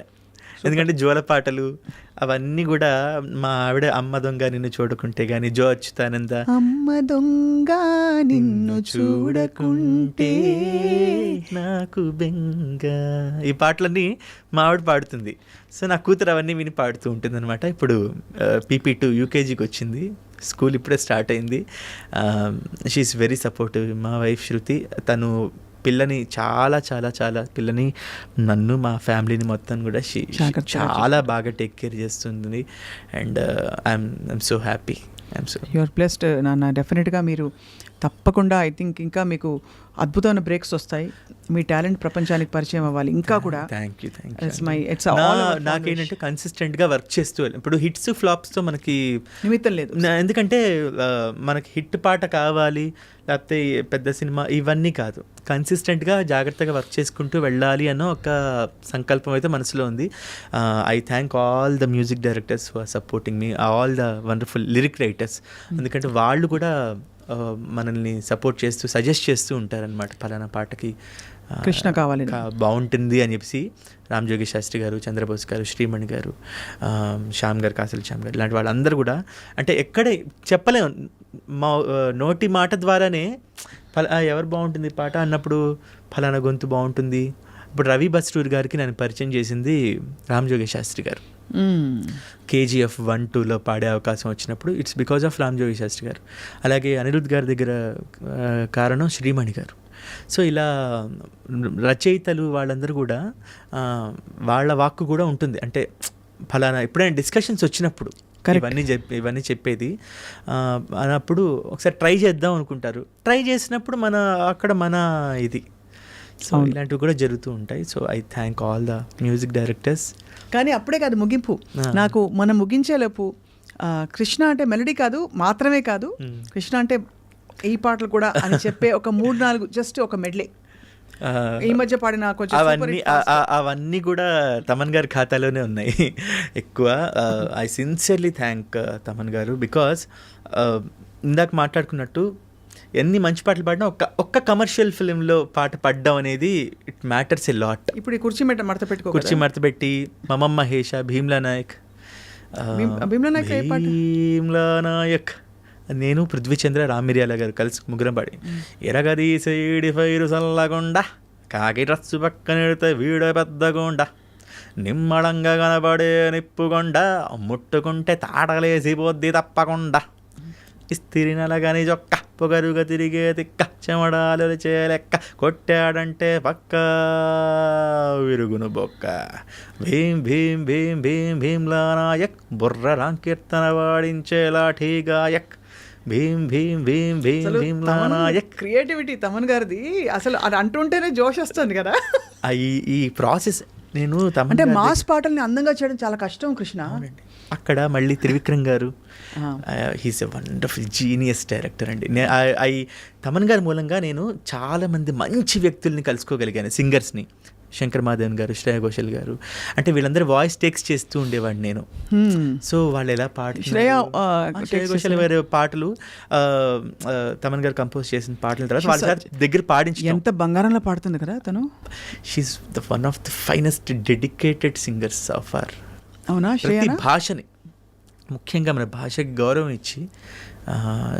Speaker 2: ఎందుకంటే జోల పాటలు అవన్నీ కూడా మా ఆవిడ, అమ్మ దొంగ నిన్ను చూడకుంటే కానీ, జో అచ్యుతానంద,
Speaker 1: అమ్మ దొంగ నిన్ను చూడకుంటే
Speaker 2: నాకు బెంగ, ఈ పాటలన్నీ మా ఆవిడ పాడుతుంది. సో నా కూతురు అవన్నీ విని పాడుతూ ఉంటుంది అనమాట. ఇప్పుడు PP2 UKGకి వచ్చింది, స్కూల్ ఇప్పుడే స్టార్ట్ అయింది. She's very supportive. మా వైఫ్ శృతి తను పిల్లని చాలా చాలా చాలా పిల్లని, నన్ను, మా ఫ్యామిలీని మొత్తం కూడా చాలా బాగా టేక్ కేర్ చేస్తుంది. And I'm so happy.
Speaker 1: You are blessed నాన్న. డెఫినెట్గా మీరు తప్పకుండా ఐ థింక్ ఇంకా మీకు అద్భుతమైన బ్రేక్స్ వస్తాయి. మీ టాలెంట్ ప్రపంచానికి పరిచయం అవ్వాలి ఇంకా కూడా.
Speaker 2: Thank you.
Speaker 1: నాకేంటంటే
Speaker 2: కన్సిస్టెంట్గా వర్క్ చేస్తూ ఇప్పుడు హిట్స్ ఫ్లాప్స్తో మనకి
Speaker 1: నిమిత్తం లేదు.
Speaker 2: ఎందుకంటే మనకి హిట్ పాట కావాలి, లేకపోతే పెద్ద సినిమా ఇవన్నీ కాదు, కన్సిస్టెంట్గా జాగ్రత్తగా వర్క్ చేసుకుంటూ వెళ్ళాలి అన్న ఒక సంకల్పం అయితే మనసులో ఉంది. I thank all the music directors for supporting me, all the wonderful lyric writers. ఎందుకంటే వాళ్ళు కూడా మనల్ని సపోర్ట్ చేస్తూ సజెస్ట్ చేస్తూ ఉంటారనమాట, ఫలానా పాటకి
Speaker 1: కృష్ణ కావాలి,
Speaker 2: బాగుంటుంది అని చెప్పి. రామజోగి శాస్త్రి గారు, చంద్రబోస్ గారు, శ్రీమణి గారు, శ్యామ్ గారు, కాసల శ్యామ్ గారు, ఇలాంటి వాళ్ళందరూ కూడా అంటే ఎక్కడే చెప్పలేము, మా నోటి మాట ద్వారానే ఎవరు బాగుంటుంది పాట అన్నప్పుడు ఫలానా గొంతు బాగుంటుంది. ఇప్పుడు రవి బస్రూర్ గారికి నన్ను పరిచయం చేసింది రామజోగి శాస్త్రి గారు. KGF 1-2లో పాడే అవకాశం వచ్చినప్పుడు it's because of Ramajogi Sastry గారు. అలాగే అనిరుద్ధ్ గారి దగ్గర కారణం శ్రీమణి గారు. సో ఇలా రచయితలు వాళ్ళందరూ కూడా వాళ్ళ వాక్కు కూడా ఉంటుంది. అంటే ఫలానా ఎప్పుడైనా డిస్కషన్స్ వచ్చినప్పుడు ఇవన్నీ చెప్పేది అన్నప్పుడు ఒకసారి ట్రై చేద్దాం అనుకుంటారు. ట్రై చేసినప్పుడు అక్కడ మన ఇది సో ఇలాంటివి కూడా జరుగుతూ ఉంటాయి. So I thank all the music directors.
Speaker 1: కానీ అప్పుడే కాదు ముగింపు, నాకు మనం ముగించేలోపు కృష్ణ అంటే మెలడీ కాదు మాత్రమే కాదు, కృష్ణ అంటే ఈ పాటలు కూడా అని చెప్పే ఒక 3-4 జస్ట్ ఒక మెడ్లే ఈ మధ్య పాడిన కొంచెం super
Speaker 2: అవన్నీ
Speaker 1: hit fast.
Speaker 2: అవన్నీ కూడా తమన్ గారి ఖాతాలోనే ఉన్నాయి ఎక్కువ. ఐ సిన్సియర్లీ థ్యాంక్ తమన్ గారు, బికాస్ ఇందాక మాట్లాడుకున్నట్టు ఎన్ని మంచి పాటలు పాడినా ఒక్క కమర్షియల్ ఫిలింలో పాట పాడడం అనేది ఇట్ మ్యాటర్స్ ఎ లాట్.
Speaker 1: ఇప్పుడు ఈ కుర్చీ మడత పెట్టుకో
Speaker 2: కుర్చీ మడతపెట్టి, మమమ్మ మహేష, భీమ్లా నాయక్.
Speaker 1: భీమ్లా నాయక్ ఏ పాట?
Speaker 2: భీమ్లా నాయక్ నేను పృథ్వీచంద్ర రామిర్యాల గారు కలిసి ముగ్గురం పాడి, ఎరగది సైడి ఫైరు సల్లగుండ కాకి రస్సు పక్కనెడితే వీడ పెద్దగుండ నిమ్మడంగా కనబడే నిప్పుకొండ ముట్టుకుంటే తాటలేసిపోద్ది తప్పకుండా ఇస్తిరి నలగని జొక్క పొగరుగా తిరిగే తిక్క చెమడాలు చేయలెక్క కొట్టాడంటే పక్క విరుగును బొక్క భీం భీం భీం భీం భీమ్లా నాయక్ బుర్ర రాంకీర్తన వాడించే లాఠీ గాయక్ భీం భీం భీం భీం భీమ్లా నాయక్.
Speaker 1: క్రియేటివిటీ తమన్ గారిది అసలు అది అంటుంటేనే జోష్ వస్తుంది కదా.
Speaker 2: ఈ ప్రాసెస్ నేను
Speaker 1: అంటే మాస్ పాటల్ని అందంగా చేయడం చాలా కష్టం కృష్ణ.
Speaker 2: అక్కడ మళ్ళీ త్రివిక్రమ్ గారు, he's a wonderful genius director అండి. తమన్ గారి మూలంగా నేను చాలామంది మంచి వ్యక్తుల్ని కలుసుకోగలిగాను, సింగర్స్ని. శంకర్ మాధవన్ గారు, శ్రేయా ఘోషల్ గారు, అంటే వీళ్ళందరూ వాయిస్ టేక్స్ చేస్తూ ఉండేవాడిని నేను. సో వాళ్ళు ఎలా శ్రేయా ఘోషల్ గారి పాటలు, తమన్ గారు కంపోజ్ చేసిన పాటల తర్వాత వాళ్ళ దగ్గర పాడించి
Speaker 1: ఎంత బంగారంలో పాడుతుంది కదా తను.
Speaker 2: She's the one of the finest dedicated singers of our.
Speaker 1: అవునా?
Speaker 2: ప్రతి భాషని, ముఖ్యంగా మన భాషకి గౌరవం ఇచ్చి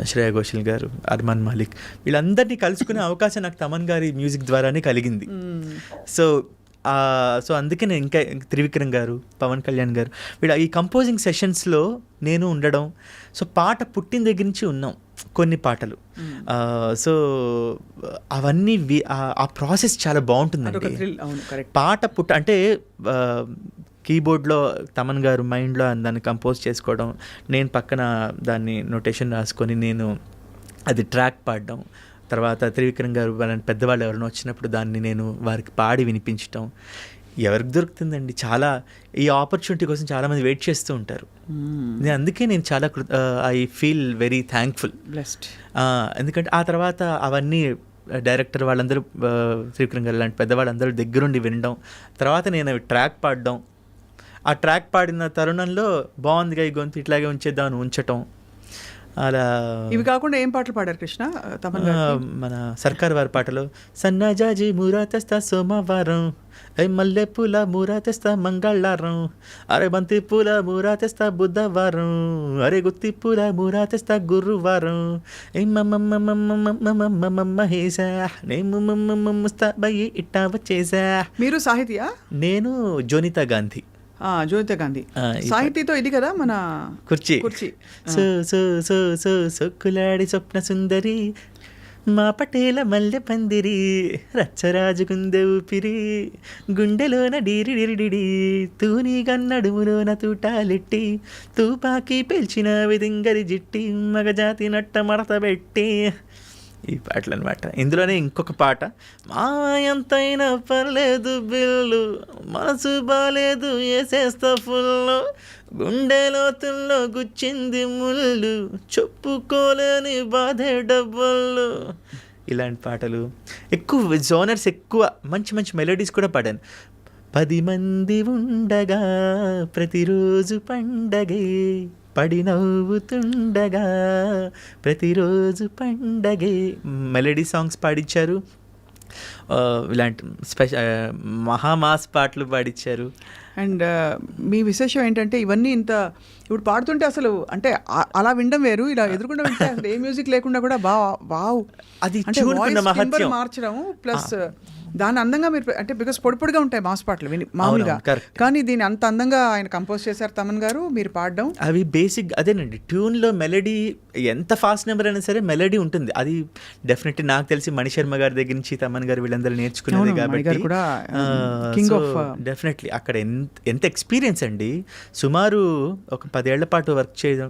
Speaker 2: శ్రేయా ఘోషల్ గారు, అర్మాన్ మాలిక్, వీళ్ళందరినీ కలుసుకునే అవకాశం నాకు తమన్ గారి మ్యూజిక్ ద్వారానే కలిగింది. సో అందుకే నేను ఇంకా త్రివిక్రమ్ గారు, పవన్ కళ్యాణ్ గారు, వీళ్ళ ఈ కంపోజింగ్ సెషన్స్లో నేను ఉండడం. సో పాట పుట్టిన దగ్గర నుంచి ఉన్నాం కొన్ని పాటలు. సో అవన్నీ ఆ ప్రాసెస్ చాలా బాగుంటుందండి. పాట అంటే కీబోర్డ్లో తమన్ గారు మైండ్లో దాన్ని కంపోజ్ చేసుకోవడం, నేను పక్కన దాన్ని నోటేషన్ రాసుకొని నేను అది ట్రాక్ పాడడం, తర్వాత త్రివిక్రమ్ గారు వాళ్ళని పెద్దవాళ్ళు ఎవరైనా వచ్చినప్పుడు దాన్ని నేను వారికి పాడి వినిపించడం. ఎవరికి దొరుకుతుందండి? చాలా ఈ ఆపర్చునిటీ కోసం చాలామంది వెయిట్ చేస్తూ ఉంటారు. అందుకే నేను చాలా I feel very thankful, blessed. ఎందుకంటే ఆ తర్వాత అవన్నీ డైరెక్టర్ వాళ్ళందరూ, త్రివిక్రమ్ గారు లాంటి పెద్దవాళ్ళందరూ దగ్గరుండి వినడం, తర్వాత నేను అవి ట్రాక్ పాడడం, ఆ ట్రాక్ పాడిన తరుణంలో బాగుందిగా ఈ గొంతు ఇట్లాగే ఉంచేద్దామని ఉంచటం. అలా
Speaker 1: ఇవి కాకుండా ఏం పాటలు పాడారు కృష్ణ తమన్ గారు?
Speaker 2: మన సర్కార్ వారి పాటలు, సన్నజాజి మూరా తెస్తా సోమవారం, మల్లె పూల మూరా తెస్తా మంగళవారం, అరే బంతి పూల మూరా తెస్తా బుధవారం, అరే గుత్తి పూల మూరా తెస్తా గురువారం, మహేసా నేను ముస్తాబయ్యి ఇట్టా వచ్చేసా.
Speaker 1: మీరు సాహితీయా?
Speaker 2: నేను జోనితా గాంధీ.
Speaker 1: జ్యోతిత గాంధీ సాహితీతో ఇది కదా మన
Speaker 2: కుర్చీ. సో సో సో సో సొక్కులాడి స్వప్న సుందరి, మా పటేల మల్లె పందిరి, రచ్చరాజుకుందే ఊపిరి, గుండెలోన డీరి డిరిడిడి, తూని గన్నడుములోన తూటాలెట్టి, తూపాకి పెల్చిన విదింగరి జిట్టి, మగజాతి నట్ట మడత పెట్టి. ఈ పాటలు అనమాట. ఇందులోనే ఇంకొక పాట, మా ఎంతైనా పర్లేదు బిల్లు, మనసు బాలేదు వేసేస్తా ఫుల్లు, గుండె లోతుల్లో గుచ్చింది ముళ్ళు, చెప్పుకోలేని బాధే డబ్బులు. ఇలాంటి పాటలు ఎక్కువ, జోనర్స్ ఎక్కువ, మంచి మంచి మెలోడీస్ కూడా పాడాను. 10 మంది ఉండగా ప్రతిరోజు పండగే, పడి నవ్వుతుండగా ప్రతిరోజు పండగే, మెలడీ సాంగ్స్ పాడించారు. ఇలాంటి మహామాస్ పాటలు పాడించారు.
Speaker 1: అండ్ మీ విశేషం ఏంటంటే ఇవన్నీ ఇంత ఇప్పుడు పాడుతుంటే అసలు అంటే అలా వినడం వేరు, ఇలా ఎదురుకుండా వింటే అసలు ఏ మ్యూజిక్ లేకుండా కూడా వావ్
Speaker 2: అది
Speaker 1: మార్చడం ప్లస్ దాని అందంగా మీరు అంటే బికాస్ పొడిపొడిగా ఉంటాయి మాస్ పాటలు మామూలుగా, కానీ దీన్ని అంత అందంగా ఆయన కంపోజ్ చేశారు తమన్ గారు, మీరు పాడడం.
Speaker 2: అవి బేసిక్ అదేనండి, ట్యూన్లో మెలడీ ఎంత ఫాస్ట్ నెంబర్ అయినా సరే మెలడీ ఉంటుంది. అది డెఫినెట్లీ నాకు తెలిసి మణిశర్మ గారి దగ్గర నుంచి తమన్ గారు వీళ్ళందరూ నేర్చుకునేది కాబట్టి డెఫినెట్లీ అక్కడ ఎంత ఎక్స్పీరియన్స్ అండి. సుమారు ఒక 10 ఏళ్ల పాటు వర్క్ చేయడం,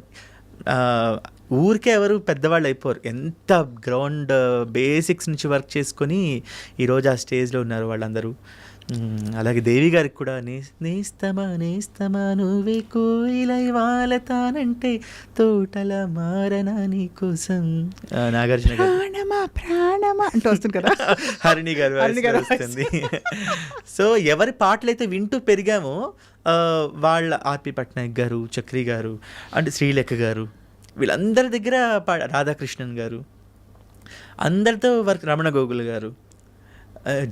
Speaker 2: ఊరికే ఎవరు పెద్దవాళ్ళు అయిపోరు, ఎంత గ్రౌండ్ బేసిక్స్ నుంచి వర్క్ చేసుకొని ఈరోజు ఆ స్టేజ్లో ఉన్నారు వాళ్ళందరూ. అలాగే దేవి గారికి కూడా నేస్తమా నువ్వే కోయిలై వాలతానంటే తోటల మారనా నీ కోసం, నాగార్జున గారు
Speaker 1: ప్రాణమా అంటే వస్తుంది కదా,
Speaker 2: హరిణి గారు వస్తుంది. సో ఎవరి పాటలైతే వింటూ పెరిగామో వాళ్ళ ఆర్పి పట్నాయక్ గారు, చక్రి గారు, అంటే శ్రీలేఖ గారు, వీళ్ళందరి దగ్గర రాధాకృష్ణన్ గారు, అందరితో వర్క్, రమణ గోగుల్ గారు,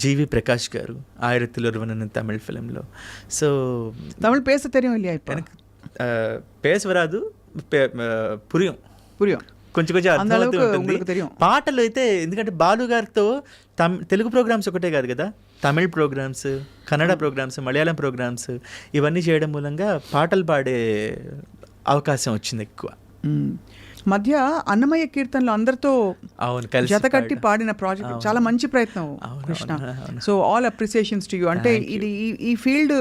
Speaker 2: జీవి ప్రకాష్ గారు, ఆయిరத்தில் ஒருவன் தமிழ் ஃபிலிமில். ஸோ
Speaker 1: தமிழ் பேச தெரியும் இல்லையா? இப்போ
Speaker 2: எனக்கு பேச வராது, புரியும்
Speaker 1: புரியும்
Speaker 2: కొంచెం కొంచెం అర్థమవుతుంది
Speaker 1: తెలియం.
Speaker 2: పాటలు అయితే ఎందుకంటే బాలు గారితో తెలుగు ప్రోగ్రామ్స్ ఒకటే కాదు కదా, Tamil programmes, Kannada programmes, Malayalam programmes ఇవన్నీ చేయడం మూలంగా పాటలు పాడే అవకాశం వచ్చింది ఎక్కువ.
Speaker 1: మధ్య అన్నమయ్య కీర్తనలు అందరితో
Speaker 2: అవును కలిసి
Speaker 1: జతకట్టి పాడిన ప్రాజెక్ట్ చాలా మంచి ప్రయత్నం Krishna. So all appreciations to you. అంటే ఇది ఈ ఫీల్డ్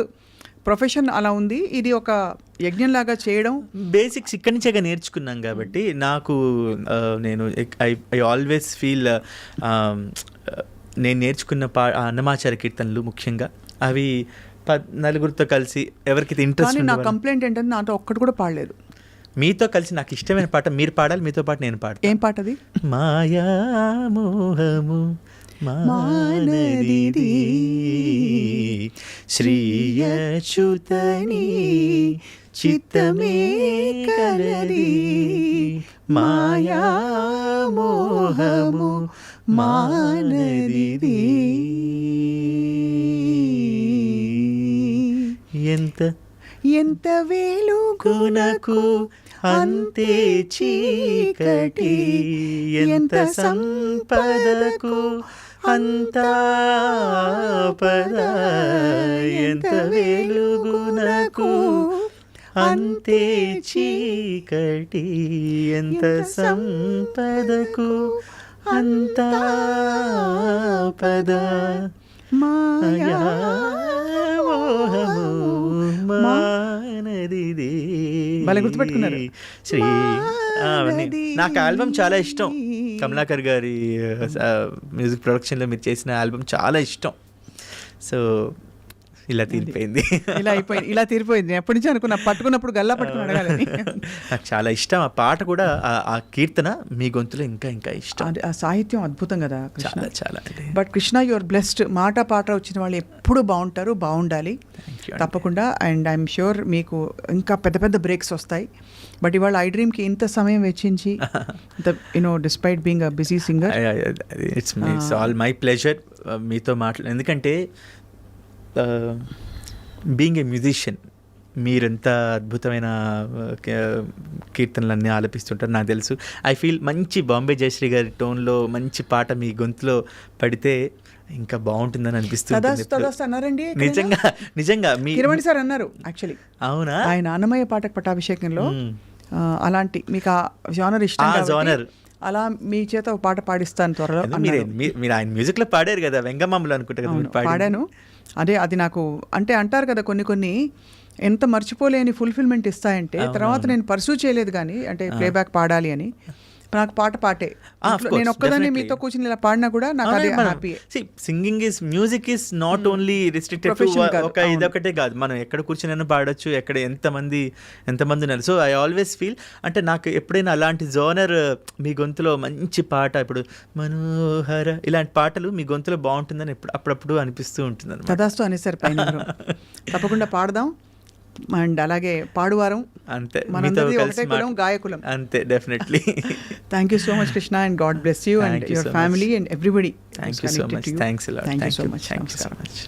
Speaker 1: ప్రొఫెషన్ అలా ఉంది, ఇది ఒక యజ్ఞంలాగా చేయడం
Speaker 2: బేసిక్స్ ఇక్కడి నుంచే నేర్చుకున్నాం కాబట్టి నాకు నేను ఐ ఆల్వేస్ ఫీల్ నేను నేర్చుకున్న అన్నమాచార్య కీర్తనలు ముఖ్యంగా అవి నలుగురితో కలిసి ఎవరికి ఇంట్రెస్ట్.
Speaker 1: నా కంప్లైంట్ ఏంటంటే నాతో ఒక్కటి కూడా పాడలేదు.
Speaker 2: మీతో కలిసి నాకు ఇష్టమైన పాట మీరు పాడాలి, మీతో పాటు నేను పాడతాను.
Speaker 1: ఏం పాట అది?
Speaker 2: మాయా మోహము మానదిది శ్రీయచ్యుతని చిత్తమే కలది, మాయా మోహము మానదిది
Speaker 1: ఎంత వెలుగునకు
Speaker 2: అంతే చీకటి, ఎంత సంపదకు అంతా పద, ఎంత వెలుగునకు అంతే చీకటి, ఎంత సంపదకు అంతా పద, మాయా మానదిది.
Speaker 1: భలే గుర్తుపెట్టుకున్నారు.
Speaker 2: శ్రీ నాకు ఆల్బమ్ చాలా ఇష్టం. కమలాకర్ గారి మ్యూజిక్ ప్రొడక్షన్లో మీరు చేసిన ఆల్బమ్ చాలా ఇష్టం. సో ఇలా తీరిపోయింది,
Speaker 1: ఇలా తీరిపోయింది. ఎప్పటి నుంచి అనుకున్నా, పట్టుకున్నప్పుడు గల్లా పట్టుకుని అడగాలని.
Speaker 2: నాకు చాలా ఇష్టం ఆ పాట కూడా, ఆ కీర్తన మీ గొంతులో ఇంకా ఇంకా ఇష్టం.
Speaker 1: ఆ సాహిత్యం అద్భుతం కదా
Speaker 2: చాలా చాలా.
Speaker 1: But Krishna your blessed. మాట పాట వచ్చిన వాళ్ళు ఎప్పుడు బాగుంటారు, బాగుండాలి తప్పకుండా. అండ్ ఐఎమ్ ష్యూర్ మీకు ఇంకా పెద్ద పెద్ద బ్రేక్స్ వస్తాయి. బట్ ఇవాళ ఐ డ్రీమ్కి ఇంత సమయం వెచ్చించి, despite being a busy singer,
Speaker 2: it's all my pleasure మీతో మాట్లాడు. ఎందుకంటే బీయింగ్ ఏ మ్యూజిషియన్ మీరెంత అద్భుతమైన కీర్తనలన్నీ ఆలపిస్తుంటారు నాకు తెలుసు. ఐ ఫీల్ మంచి బాంబే జయశ్రీ గారి టోన్లో మంచి పాట మీ గొంతులో పడితే ఇంకా బాగుంటుందని అనిపిస్తుంది. నిజంగా
Speaker 1: కిరవాణి సార్ అన్నారు యాక్చువల్లీ.
Speaker 2: అవునా?
Speaker 1: ఆయన అన్నమయ్య పాటకు పట్టాభిషేకంలో అలాంటి మీకు ఆ జానర్ ఇష్టం, జానర్ అలా మీ చేత ఒక పాట పాడిస్తాను త్వరలో.
Speaker 2: మీరు ఆయన మ్యూజిక్ లో పాడారు కదా, వెంగమామలు అనుకుంటా కదా.
Speaker 1: పాడాను. అదే అది నాకు అంటే అంటారు కదా కొన్ని ఎంత మర్చిపోలేని ఫుల్ఫిల్మెంట్ ఇస్తాయంటే, తర్వాత నేను పర్సూ చేయలేదు కానీ, అంటే ప్లేబ్యాక్ పాడాలి అని. నాకు పాటే నేను ఒక్కదాన్ని మీతో కూర్చుని ఇలా పాడినా కూడా నాకు అదే happy.
Speaker 2: Singing is music is not only restricted to ఒక ఇదొకటే కాదు, మనం ఎక్కడ కూర్చుని పాడొచ్చు, ఎక్కడ ఎంతమంది ఉన్నారు. సో ఐ ఆల్వేస్ ఫీల్ అంటే నాకు ఎప్పుడైనా అలాంటి జోనర్ మీ గొంతులో మంచి పాట, ఇప్పుడు మనోహర ఇలాంటి పాటలు మీ గొంతులో బాగుంటుందని అప్పుడప్పుడు అనిపిస్తూ ఉంటుంది.
Speaker 1: తదాస్తు అనేసారు పైన. తప్పకుండా పాడదాం. అండ్ అలాగే పాడువారం
Speaker 2: అంతే,
Speaker 1: మనందరిది ఒకటే కులం, గాయకులం
Speaker 2: అంతే. Definitely.
Speaker 1: Thank you so much Krishna, and God bless you and your family and everybody.
Speaker 2: Thank you so much. Thanks a lot.
Speaker 1: Thank you so much.
Speaker 2: Thank you so much.